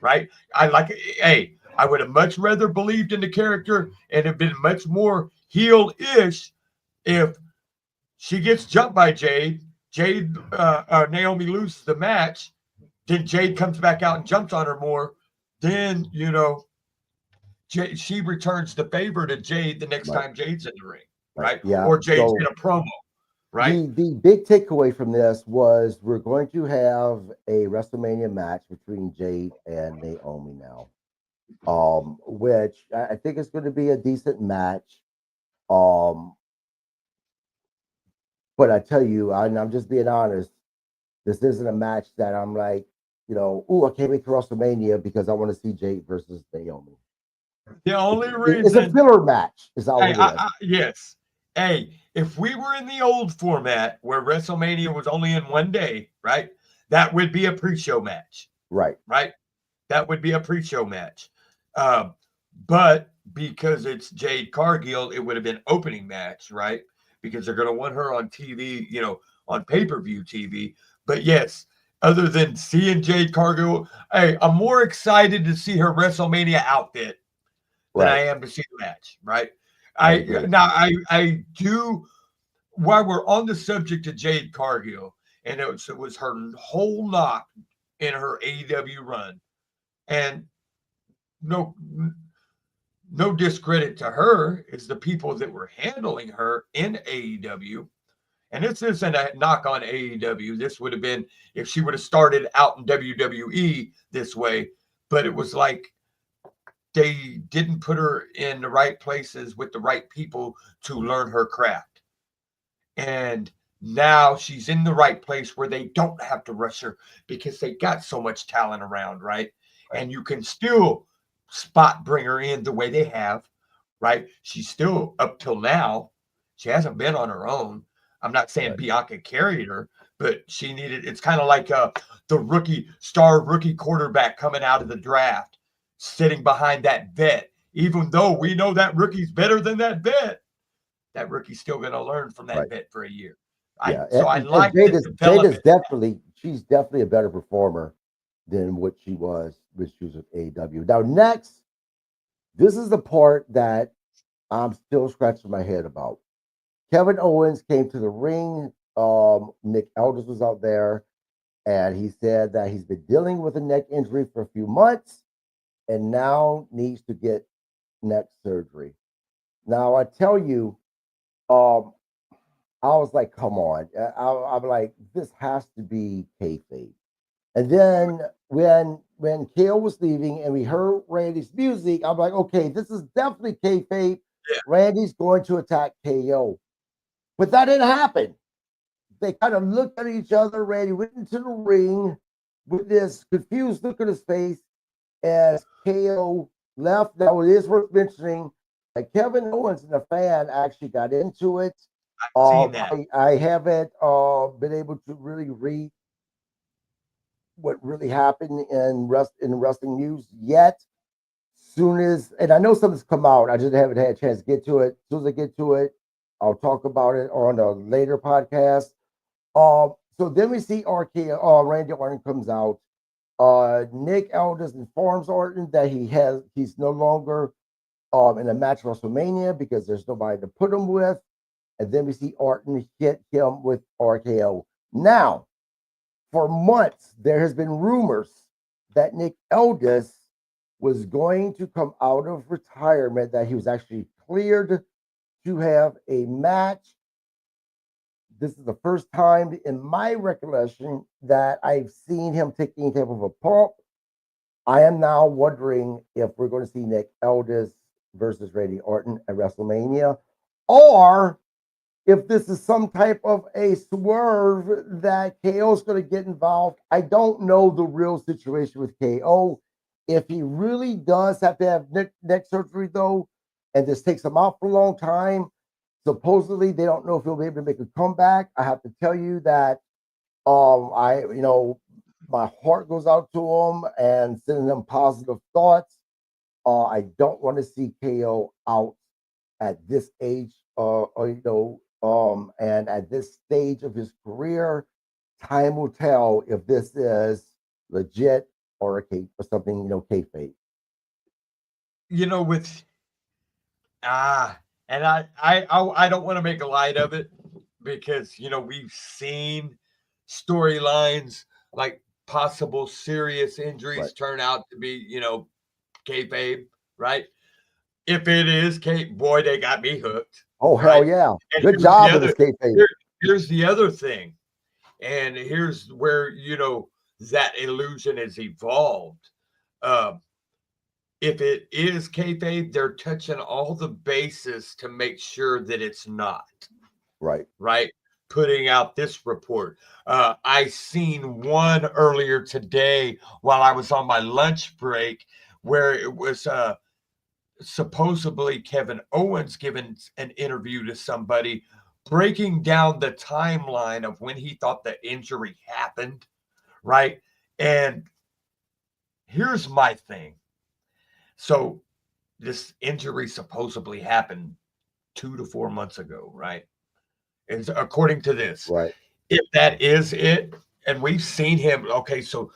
right? Hey, I would have much rather believed in the character and have been much more heel-ish if she gets jumped by Jade. Naomi loses the match. Then Jade comes back out and jumps on her more. Then, she returns the favor to Jade the next Right. time Jade's in the ring, Right. right? Yeah. Or Jade's in So a promo, right? the big takeaway from this was we're going to have a WrestleMania match between Jade and Naomi now. which I think is going to be a decent match. Um, but I tell you, I'm just being honest. This isn't a match that I'm like, oh, I can't wait for WrestleMania because I want to see Jade versus Naomi. The only It's a reason, filler match, is all hey, it is. yes, hey, if we were in the old format where WrestleMania was only in one day, right? That would be a pre-show match, Right, right? That would be a pre-show match. Um, but because it's Jade Cargill, it would have been opening match, right? Because they're going to want her on TV, on pay-per-view TV. But yes, other than seeing Jade Cargill, hey, I'm more excited to see her WrestleMania outfit than I right. am to see the match, right? I I agree. now I do, while we're on the subject of Jade Cargill, and it was her whole knock in her AEW run, and no no discredit to her, is the people that were handling her in AEW. And this isn't a knock on AEW. This would have been if she would have started out in WWE this way, but it was like they didn't put her in the right places with the right people to learn her craft. And now she's in the right place where they don't have to rush her because they got so much talent around, right? Right, And you can still spot bring her in the way they have, right? She's still up till now. She hasn't been on her own. I'm not saying right, Bianca carried her, but she needed. It's kind of like the rookie quarterback coming out of the draft, sitting behind that vet. Even though we know that rookie's better than that rookie's still going to learn from that right. vet for a year. Yeah, So I and like the Jade is development. she's definitely a better performer than what she was when she was with AEW. Now, next, this is the part that I'm still scratching my head about. Kevin Owens came to the ring. Nick Aldis was out there, and he said that he's been dealing with a neck injury for a few months and now needs to get neck surgery. Now, I tell you, um, I was like, come on. I'm like, this has to be kayfabe. And then when Kale was leaving and we heard Randy's music, I'm like, okay, this is definitely kayfabe. Yeah, Randy's going to attack KO. But that didn't happen. They kind of looked at each other. Randy went into the ring with this confused look on his face as KO left. Now, it is worth mentioning that Kevin Owens and the fan actually got into it. seen that. I haven't been able to really read what really happened in wrestling news yet. Soon as, and I know something's come out, I just haven't had a chance to get to it. As soon as I get to it, I'll talk about it on a later podcast. So then we see Randy Orton comes out. Nick Aldis informs Orton that he's no longer in a match WrestleMania because there's nobody to put him with. And then we see Orton hit him with RKO. Now, for months, there has been rumors that Nick Aldis was going to come out of retirement, that he was actually cleared to have a match. This is the first time in my recollection that I've seen him take any type of a pump. I am now wondering if we're going to see Nick Aldis versus Randy Orton at WrestleMania, or if this is some type of a swerve that KO is going to get involved. I don't know the real situation with KO. If he really does have to have neck surgery, though, and this takes him out for a long time, supposedly they don't know if he'll be able to make a comeback. I have to tell you that my heart goes out to him and sending them positive thoughts. I don't want to see KO out at this age, and at this stage of his career. Time will tell if this is legit or a case or something, kayfabe. With and I don't want to make a light of it because we've seen storylines like possible serious Right. injuries turn out to be kayfabe, right? If it is Kate, boy, they got me hooked, Oh, hell right? yeah. And Good here's the job with this other kayfabe. here, here's the other thing, and here's where that illusion is evolved. Uh, if it is kayfabe, they're touching all the bases to make sure that it's not. Right. Right? Putting out this report. I seen one earlier today while I was on my lunch break where it was supposedly Kevin Owens giving an interview to somebody breaking down the timeline of when he thought the injury happened, right? And here's my thing. So this injury supposedly happened 2 to 4 months ago, right? Is according to this. Right. If that is it, and we've seen him, okay, so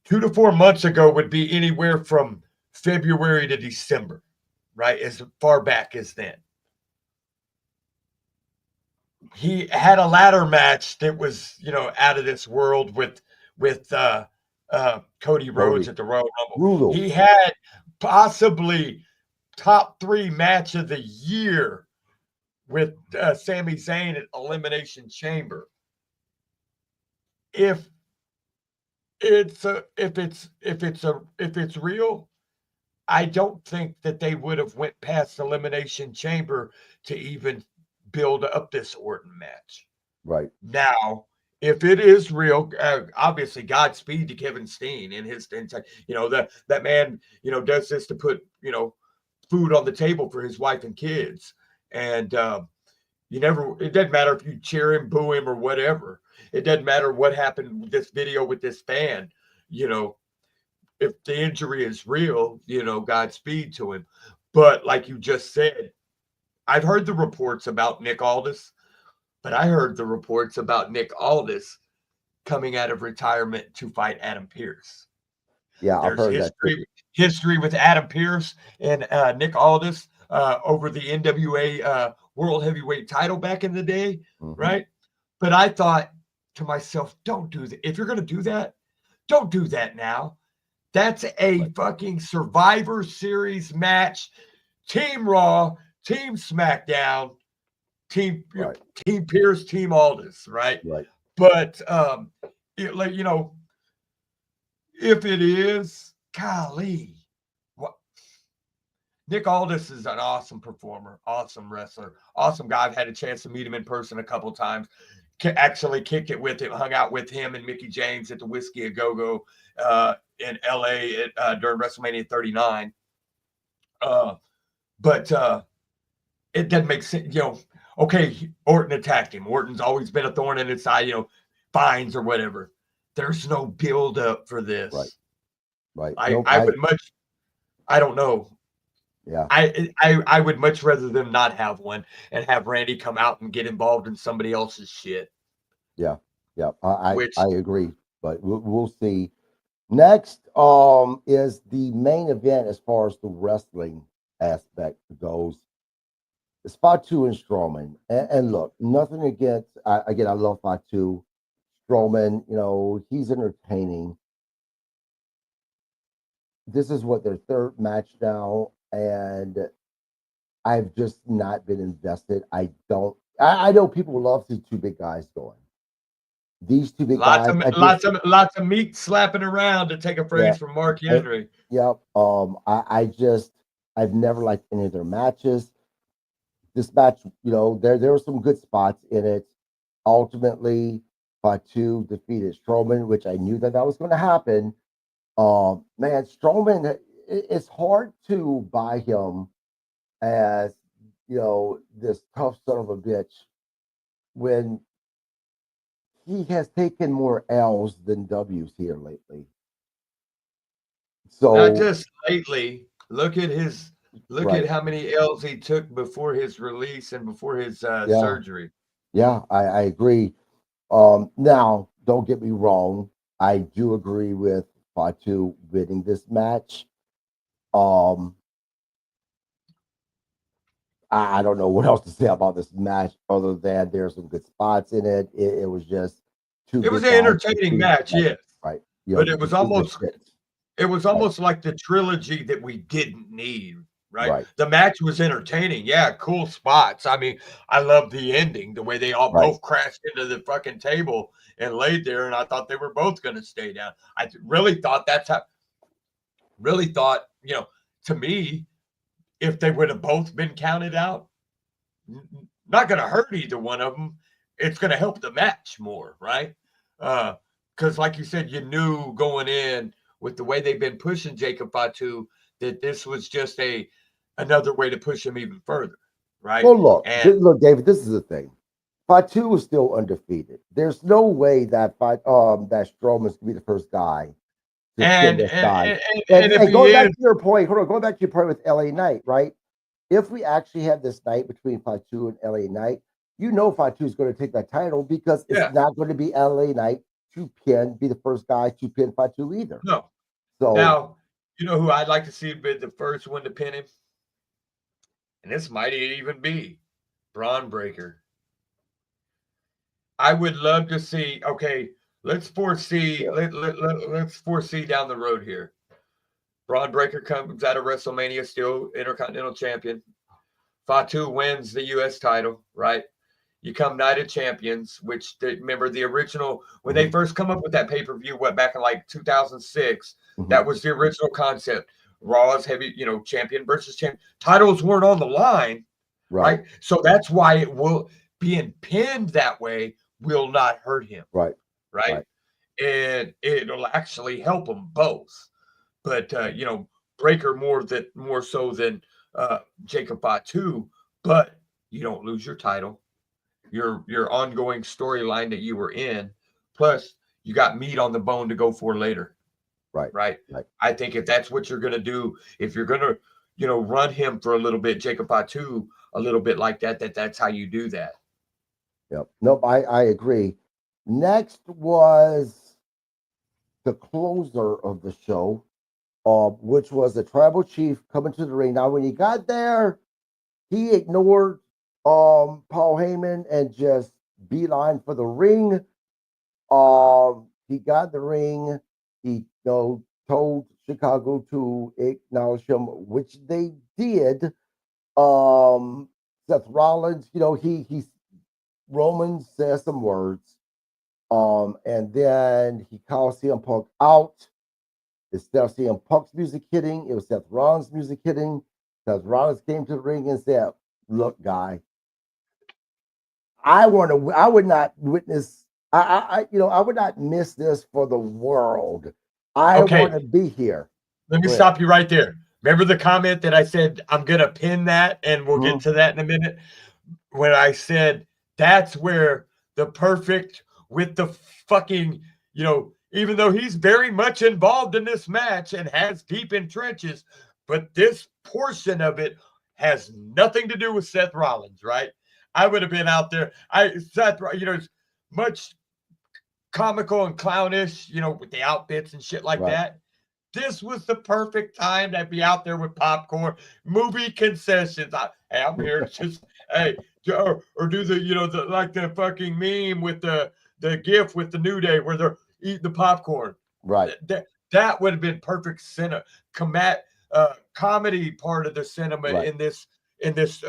2 to 4 months ago would be anywhere from February to December, right? As far back as then. He had a ladder match that was, out of this world with Cody Rhodes at the Royal Rumble. Brutal. He had possibly top 3 match of the year with Sami Zayn at Elimination Chamber. If it's real, I don't think that they would have went past Elimination Chamber to even build up this Orton match. Right. Now, if it is real, obviously Godspeed to Kevin Steen and his, that man, does this to put, food on the table for his wife and kids. And it doesn't matter if you cheer him, boo him, or whatever. It doesn't matter what happened with this video with this fan, if the injury is real, Godspeed to him. But like you just said, I've heard the reports about Nick Aldis, but I heard the reports about Nick Aldis coming out of retirement to fight Adam Pearce. Yeah, There's I've heard history with Adam Pearce and Nick Aldis over the NWA World Heavyweight title back in the day, right? But I thought to myself, don't do that. If you're going to do that, don't do that now. That's a fucking Survivor Series match. Team Raw, Team SmackDown, Team Pierce, Team Aldis, right? Right. But if it is, golly, Nick Aldis is an awesome performer, awesome wrestler, awesome guy. I've had a chance to meet him in person a couple of times. Actually kicked it with him, hung out with him and Mickey James at the Whiskey A Go-Go in LA during WrestleMania 39. But it doesn't make sense, okay, Orton attacked him. Orton's always been a thorn in his side, fines or whatever. There's no build up for this. Right. I would much, I don't know. Yeah. I would much rather them not have one and have Randy come out and get involved in somebody else's shit. Yeah. Yeah. I agree, but we'll see. Next is the main event as far as the wrestling aspect goes. It's Fatu and Strowman. And look, nothing against, I love Fatu. Strowman, he's entertaining. This is what their third match now, and I've just not been invested. I know people love to see two big guys going. These two big guys. Lots of meat slapping around, to take a phrase from Mark Henry. Yep. I've never liked any of their matches. This match, there were some good spots in it. Ultimately, Fatu defeated Strowman, which I knew that was going to happen. Man, Strowman, it's hard to buy him as, this tough son of a bitch when he has taken more L's than W's here lately. So not just lately. Look at how many L's he took before his release and before his surgery. Yeah, I agree. Now, don't get me wrong. I do agree with Fatu winning this match. I don't know what else to say about this match other than there's some good spots in it. It was just too. It was an entertaining match, yes. Right. But it was almost like the trilogy that we didn't need. Right. The match was entertaining. Yeah, cool spots. I mean, I love the ending, the way they all both crashed into the fucking table and laid there, and I thought they were both going to stay down. I really thought to me, if they would have both been counted out, not going to hurt either one of them. It's going to help the match more, right? Because, like you said, you knew going in with the way they've been pushing Jacob Fatu that this was just another way to push him even further, right? Well, look, And look, David. This is the thing. Fatu is still undefeated. There's no way that that Strowman's gonna be the first guy to pin and this and guy. and, and if And he going back is, to your point, hold on, going back to your point with LA Knight, right? If we actually have this night between Fatu and LA Knight, you know Fatu is going to take that title because it's yeah, not going to be LA Knight to be the first guy to pin Fatu either. no. So, Now, you know who I'd like to see be the first one to pin him, and this might even be Braun Breaker. I would love to see. Okay, let's foresee. yeah, Let's foresee down the road here. Braun Breaker comes out of WrestleMania, still Intercontinental Champion. Fatu wins the U.S. title, right? You come Night of Champions, which remember the original when they first come up with that pay per view, what back in like 2006. mhm, That was the original concept. Raw's heavy, champion versus champion. Titles weren't on the line, right, right? So that's why it will being pinned that way will not hurt him, right, right? right, And it'll actually help them both. But Breaker more so than Jacob Fatu, but you don't lose your title, your ongoing storyline that you were in, plus you got meat on the bone to go for later, right, right? right. I think if that's what you're gonna do, if you're gonna run him for a little bit, Jacob Fatu a little bit like that's how you do that. Yep. Nope, I agree. Next was the closer of the show, which was the tribal chief coming to the ring. Now, when he got there, he ignored Paul Heyman and just beeline for the ring. He got the ring. He told Chicago to acknowledge him, which they did. Seth Rollins, he Roman says some words. And then he calls CM Punk out. Instead of CM Punk's music hitting, it was Seth Rollins' music hitting. Seth Rollins came to the ring and said, "Look, guy, I would not witness. I would not miss this for the world. I want Okay, to be here." let me Go ahead. stop you right there. Remember the comment that I said I'm gonna pin that, and we'll get Mhm. to that in a minute. When I said that's where the perfect with the fucking, even though he's very much involved in this match and has deep in trenches, but this portion of it has nothing to do with Seth Rollins, right? I would have been out there. Seth, it's much comical and clownish, with the outfits and shit like Right. that. This was the perfect time to be out there with popcorn, movie concessions. Hey, I'm here to just hey, or do like the fucking meme with the gif with the New Day where they're eating the popcorn. Right. That would have been perfect cinema, comedy part of the cinema Right. in this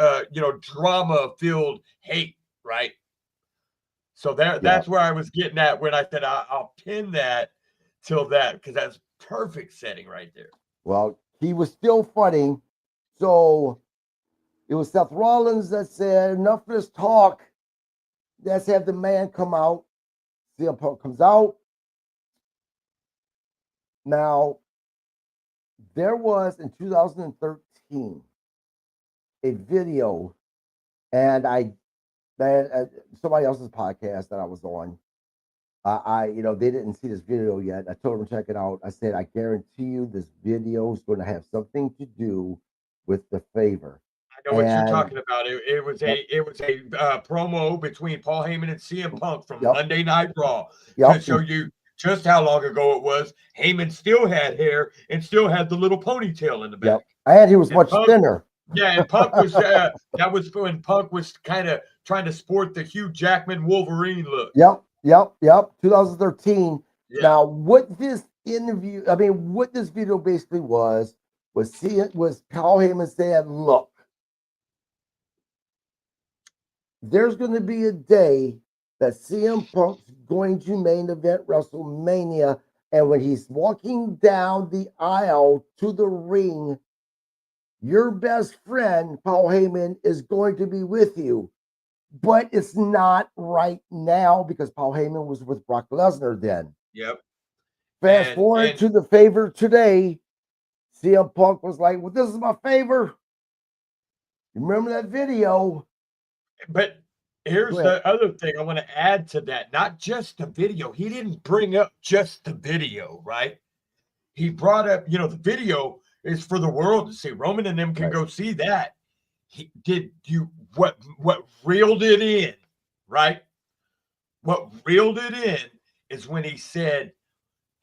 drama filled hate, right? So Yeah. that's where I was getting at when I said I'll pin that till that because that's perfect setting right there. Well, he was still fighting. So it was Seth Rollins that said, "Enough of this talk. Let's have the man come out." CM Punk comes out. Now, there was in 2013 a video, and somebody else's podcast that I was on. They didn't see this video yet. I told them to check it out. I said, I guarantee you, this video is going to have something to do with the favor. I know what you're And talking about. It was yep, a promo between Paul Heyman and CM Punk from yep, Monday Night Raw to yep, show you just how long ago it was. Heyman still had hair and still had the little ponytail in the yep. back. And he was And much Punk, thinner. yeah, and Punk was that was when Punk was kind of trying to sport the Hugh Jackman Wolverine look. Yep. 2013. Yeah. Now, what this video basically was Paul Heyman saying, "Look, there's going to be a day that CM Punk's going to main event WrestleMania, And when he's walking down the aisle to the ring, your best friend, Paul Heyman, is going to be with you. But it's not right now because Paul Heyman was with Brock Lesnar then. Yep. Fast forward to the favor today. CM Punk was like, well, this is my favor. Remember that video? But here's the other thing I want to add to that. Not just the video. He didn't bring up just the video, right? He brought up, the video is for the world to see. Roman and them can go see that. What reeled it in, right? What reeled it in is when he said,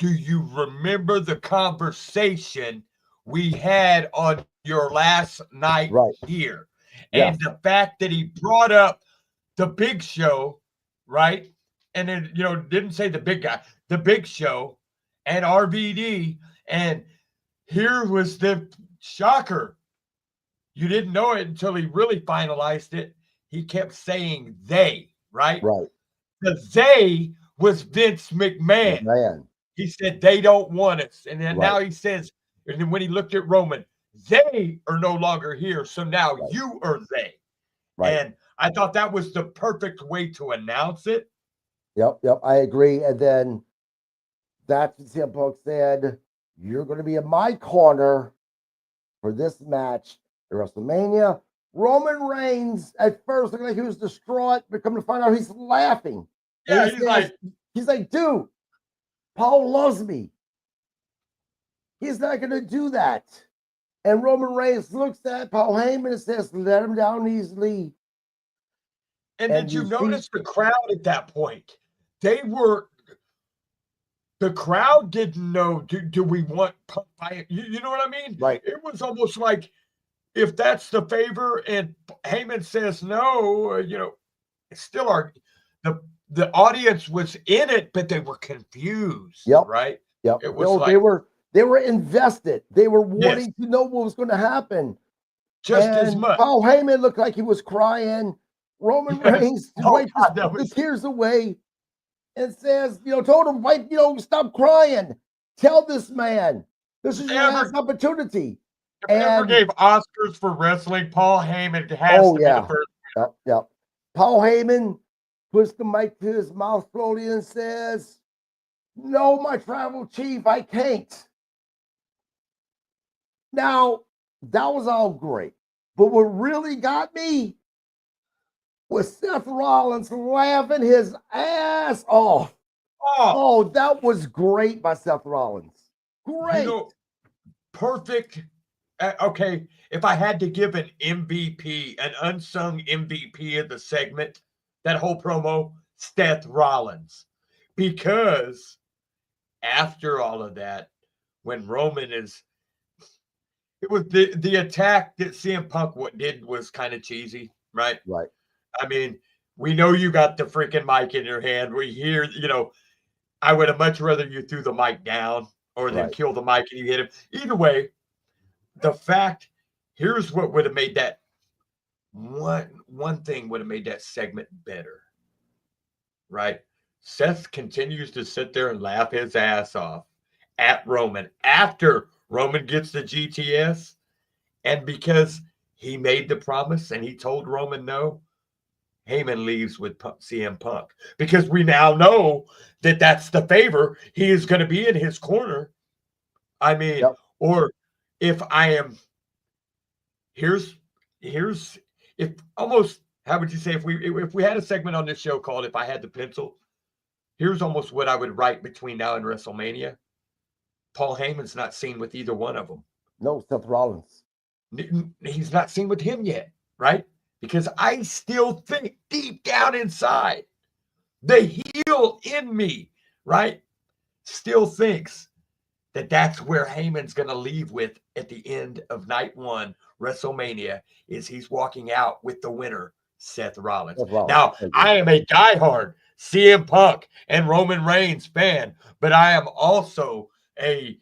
do you remember the conversation we had on your last night here? And the fact that he brought up the Big Show, right? And then, didn't say the big guy, the Big Show and RVD. And here was the shocker. You didn't know it until he really finalized it. He kept saying they, right? Right. The they was Vince McMahon. He said they don't want us. And then now he says, and then when he looked at Roman, they are no longer here. So now you are they. Right. And I thought that was the perfect way to announce it. Yep, I agree. And then that's what CM Punk said, you're going to be in my corner for this match at WrestleMania. Roman Reigns at first looked like he was distraught, but come to find out he's laughing. Yeah, he's like, dude, Paul loves me. He's not going to do that. And Roman Reigns looks at Paul Heyman and says, let him down easily. And did you notice the crowd at that point? The crowd didn't know, do we want Punk by you know what I mean? Right. It was almost like, if that's the favor and Heyman says no, it's still the audience was in it, but they were confused. Right. Yep. It was they were invested. They were wanting to know what was going to happen. Just as much. Paul Heyman looked like he was crying. Roman Reigns wiped the tears away and says, told him, stop crying. Tell this man, this is your last opportunity. If ever gave Oscars for wrestling, Paul Heyman has to be the first. Yep. Paul Heyman puts the mic to his mouth slowly and says, no, my tribal chief, I can't. Now, that was all great. But what really got me was Seth Rollins laughing his ass off. Oh, that was great by Seth Rollins. Great. Perfect. Okay, if I had to give an MVP, an unsung MVP of the segment, that whole promo, Seth Rollins. Because after all of that, when Roman it was the attack that CM Punk did was kind of cheesy, right? Right. I mean, we know you got the freaking mic in your hand. We hear, I would have much rather you threw the mic down or than kill the mic and you hit him. Either way, here's what would have made that one thing would have made that segment better, right? Seth continues to sit there and laugh his ass off at Roman after Roman gets the GTS. And because he made the promise and he told Roman no, Heyman leaves with CM Punk. Because we now know that that's the favor. He is going to be in his corner. I mean, or if I am, here's if almost, how would you say, if we had a segment on this show called If I Had the Pencil, here's almost what I would write between now and WrestleMania. Paul Heyman's not seen with either one of them. No, Seth Rollins. He's not seen with him yet, right? Because I still think deep down inside, the heel in me, right, still thinks that that's where Heyman's going to leave with at the end of night one, WrestleMania, is he's walking out with the winner, Seth Rollins. Now, I am a diehard CM Punk and Roman Reigns fan, but I am also I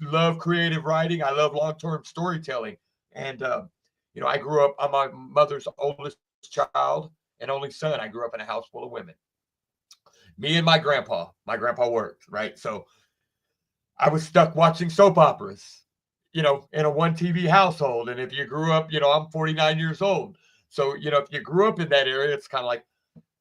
love creative writing. I love long-term storytelling. And, I grew up, I'm my mother's oldest child and only son. I grew up in a house full of women. Me and my grandpa worked, right? So I was stuck watching soap operas, in a one TV household. And if you grew up, I'm 49 years old. So, if you grew up in that area, it's kind of like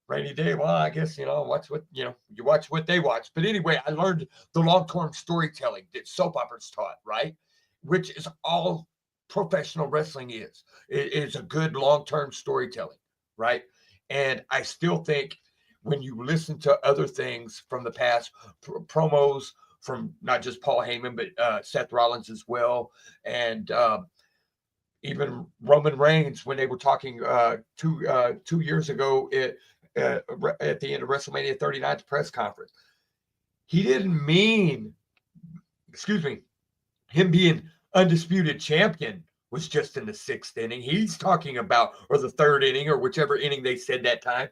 rainy day. Well, I guess, watch what, you watch what they watch. But anyway, I learned the long-term storytelling that soap operas taught, right? Which is all professional wrestling is. It is a good long-term storytelling, right? And I still think when you listen to other things from the past, promos from not just Paul Heyman, but Seth Rollins as well, and even Roman Reigns when they were talking 2 years ago at the end of WrestleMania 39's press conference. He didn't mean, excuse me, him being undisputed champion was just in the sixth inning. He's talking about, or the third inning, or whichever inning they said that time.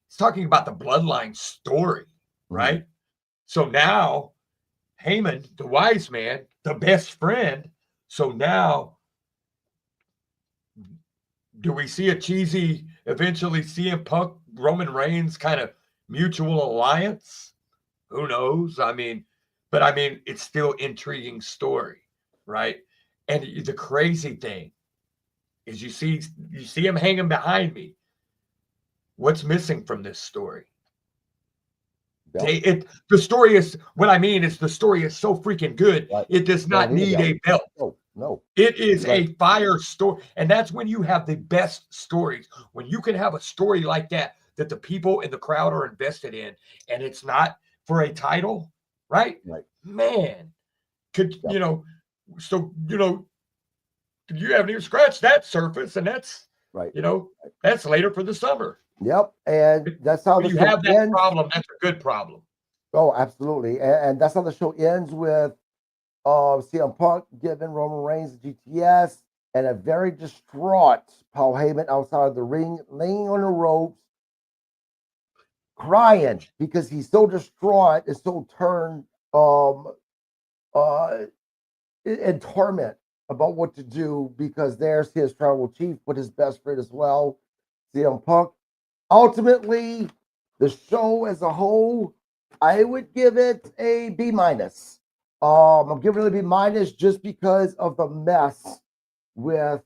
He's talking about the bloodline story, right? So now Heyman, the wise man, the best friend. So now, do we see a cheesy, eventually CM Punk, Roman Reigns kind of mutual alliance? Who knows? But it's still intriguing story, right? And the crazy thing is you see him hanging behind me. What's missing from this story? The story is what I mean is the story is so freaking good. Right. It does not need a belt. No. It is a fire story. And that's when you have the best stories. When you can have a story like that the people in the crowd are invested in, and it's not for a title, right? Man, so you haven't even scratched that surface, and that's that's later for the summer. Yep, and that's how you have that ends. Problem. That's a good problem. Oh, absolutely, and that's how the show ends with CM Punk giving Roman Reigns the GTS, and a very distraught Paul Heyman outside of the ring, laying on the ropes, crying because he's so distraught and so turned in torment about what to do, because there's his tribal chief with his best friend as well, CM Punk. Ultimately, the show as a whole, I would give it a B-. I'm giving it a B- just because of the mess with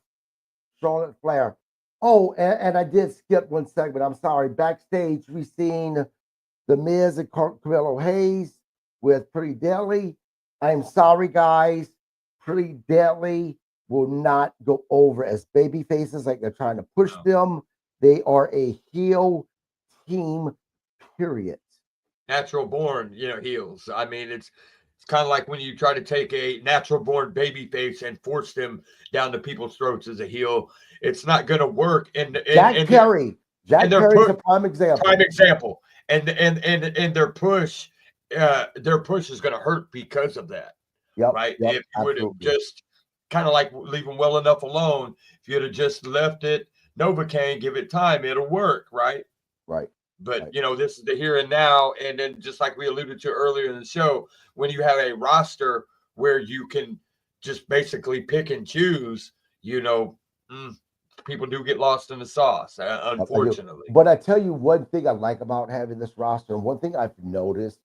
Charlotte Flair. Oh, and I did skip one segment. I'm sorry. Backstage, we seen The Miz and Carmelo Hayes with Pretty Deadly. I'm sorry, guys. Pretty Deadly will not go over as baby faces like they're trying to push them. They are a heel team, period. Natural born, heels. It's kind of like when you try to take a natural born baby face and force them down to people's throats as a heel. It's not going to work. And Jack Perry's a prime example. And their push is going to hurt because of that. Right? If you would have just kind of like leave them well enough alone, if you'd have just left it Novocaine, give it time, it'll work, right? Right. But this is the here and now, and then just like we alluded to earlier in the show, when you have a roster where you can just basically pick and choose, people do get lost in the sauce, unfortunately. But I tell you one thing I like about having this roster, and one thing I've noticed,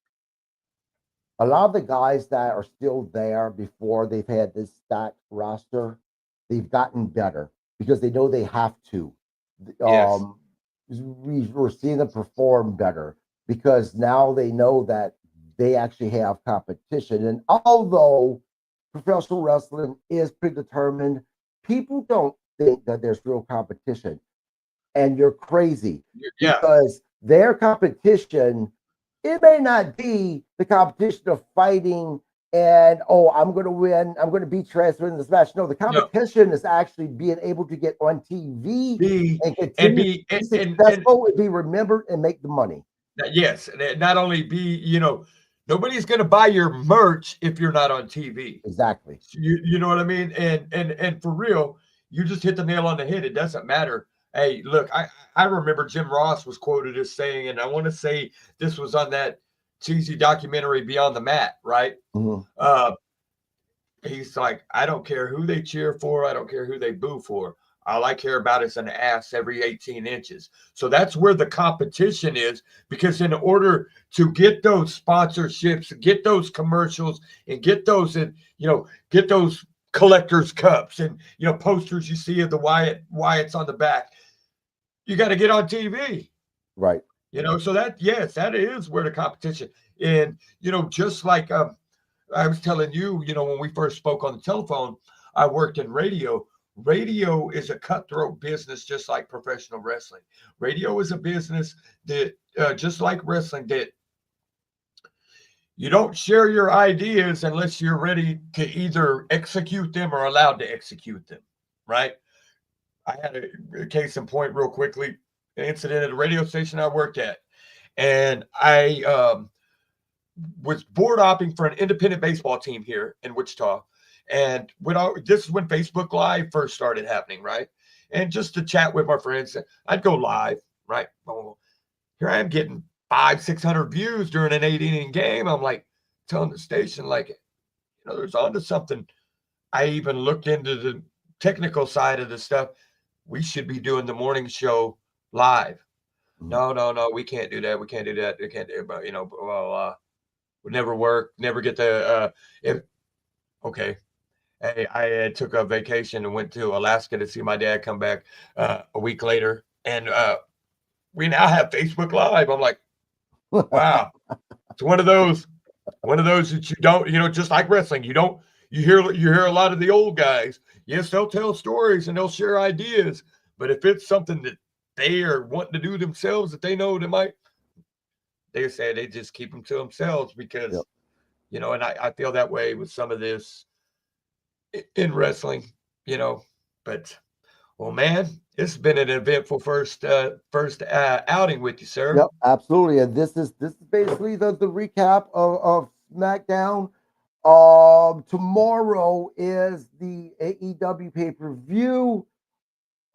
a lot of the guys that are still there before they've had this stacked roster, they've gotten better because they know they have to. Yes. We're seeing them perform better because now they know that they actually have competition. And although professional wrestling is predetermined, people don't think that there's real competition. And you're crazy because their competition, it may not be the competition of fighting and, I'm going to win, I'm going to beat Trash in this match. No, the competition is actually being able to get on TV and continue to be successful and be remembered and make the money. Yes, and not only be, nobody's going to buy your merch if you're not on TV. Exactly. You know what I mean? And for real, you just hit the nail on the head. It doesn't matter. Hey, look, I remember Jim Ross was quoted as saying, and I want to say this was on that cheesy documentary Beyond the Mat, right? Mm-hmm. He's like, I don't care who they cheer for. I don't care who they boo for. All I care about is an ass every 18 inches. So that's where the competition is, because in order to get those sponsorships, get those commercials, and get those, and get those collectors cups and posters you see of the Wyatts on the back, you got to get on TV. Right. So that, yes, that is where the competition. And just like I was telling you, when we first spoke on the telephone, I worked in radio. Radio is a cutthroat business, just like professional wrestling. Radio is a business that, just like wrestling, that you don't share your ideas unless you're ready to either execute them or allowed to execute them, right? I had a case in point real quickly, an incident at a radio station I worked at. And I was board hopping for an independent baseball team here in Wichita. And this is when Facebook Live first started happening, right? And just to chat with my friends, I'd go live, right? Well, here I am getting 500-600 views during an 8-inning game. I'm like telling the station, like, there's onto something. I even looked into the technical side of the stuff. We should be doing the morning show live. No, we can't do that. We can't do that. We can't do it, but would never work. Never get the okay. Hey, I took a vacation and went to Alaska to see my dad come back a week later, and we now have Facebook Live. I'm like, wow. It's one of those that you don't, just like wrestling, you hear a lot of the old guys. Yes, they'll tell stories and they'll share ideas, but if it's something that they are wanting to do themselves, that they know they say they just keep them to themselves, because, and I feel that way with some of this in wrestling, but, well, man, it's been an eventful first outing with you, sir. Yep, absolutely. And this is basically the recap of SmackDown. Tomorrow is the AEW pay-per-view.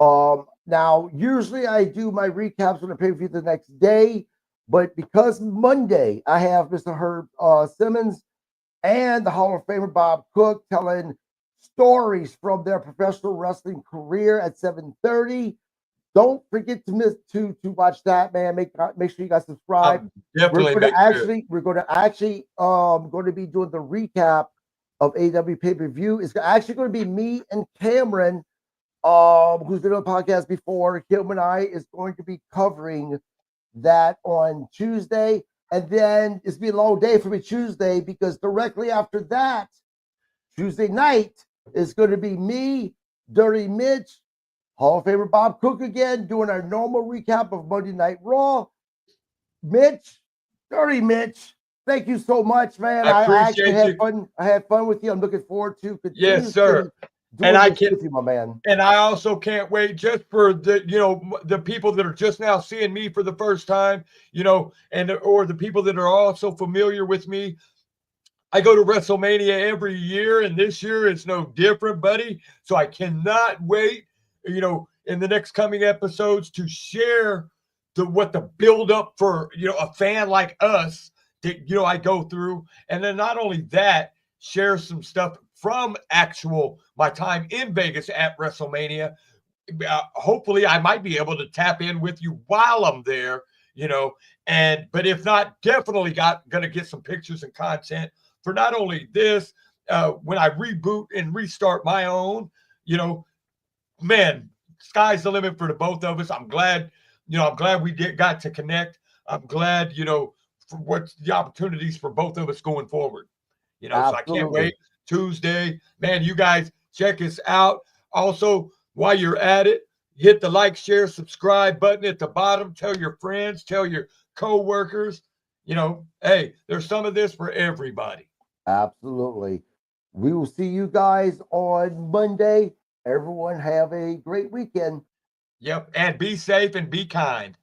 Now, usually I do my recaps on the pay-per-view the next day, but because Monday I have Mr. Herb Simmons and the Hall of Famer Bob Cook telling stories from their professional wrestling career at 7:30. Don't forget to watch that, man. Make sure you guys subscribe. Definitely. We're going to actually going to be doing the recap of AEW pay-per-view. It's actually going to be me and Cameron, who's been on the podcast before. Him and I is going to be covering that on Tuesday. And then it's going to be a long day for me Tuesday, because directly after that, Tuesday night, is going to be me, Dirty Mitch, Hall of Famer Bob Cook again, doing our normal recap of Monday Night Raw. Mitch, Dirty Mitch, thank you so much, man. I actually had fun. I had fun with you. I'm looking forward to continuing. Yes, sir. And I can't with you, my man. And I also can't wait just for the people that are just now seeing me for the first time, or the people that are also familiar with me. I go to WrestleMania every year, and this year is no different, buddy. So I cannot wait, in the next coming episodes to share what the build up for, a fan like us that, I go through. And then not only that, share some stuff from my time in Vegas at WrestleMania. Hopefully I might be able to tap in with you while I'm there, but if not, definitely going to get some pictures and content for not only this, when I reboot and restart my own, man, sky's the limit for the both of us. I'm glad we got to connect. I'm glad, for what's the opportunities for both of us going forward. So I can't wait. Tuesday, man, you guys check us out. Also, while you're at it, hit the like, share, subscribe button at the bottom. Tell your friends, tell your co-workers, hey, there's some of this for everybody. Absolutely. We will see you guys on Monday. Everyone have a great weekend. Yep. And be safe and be kind.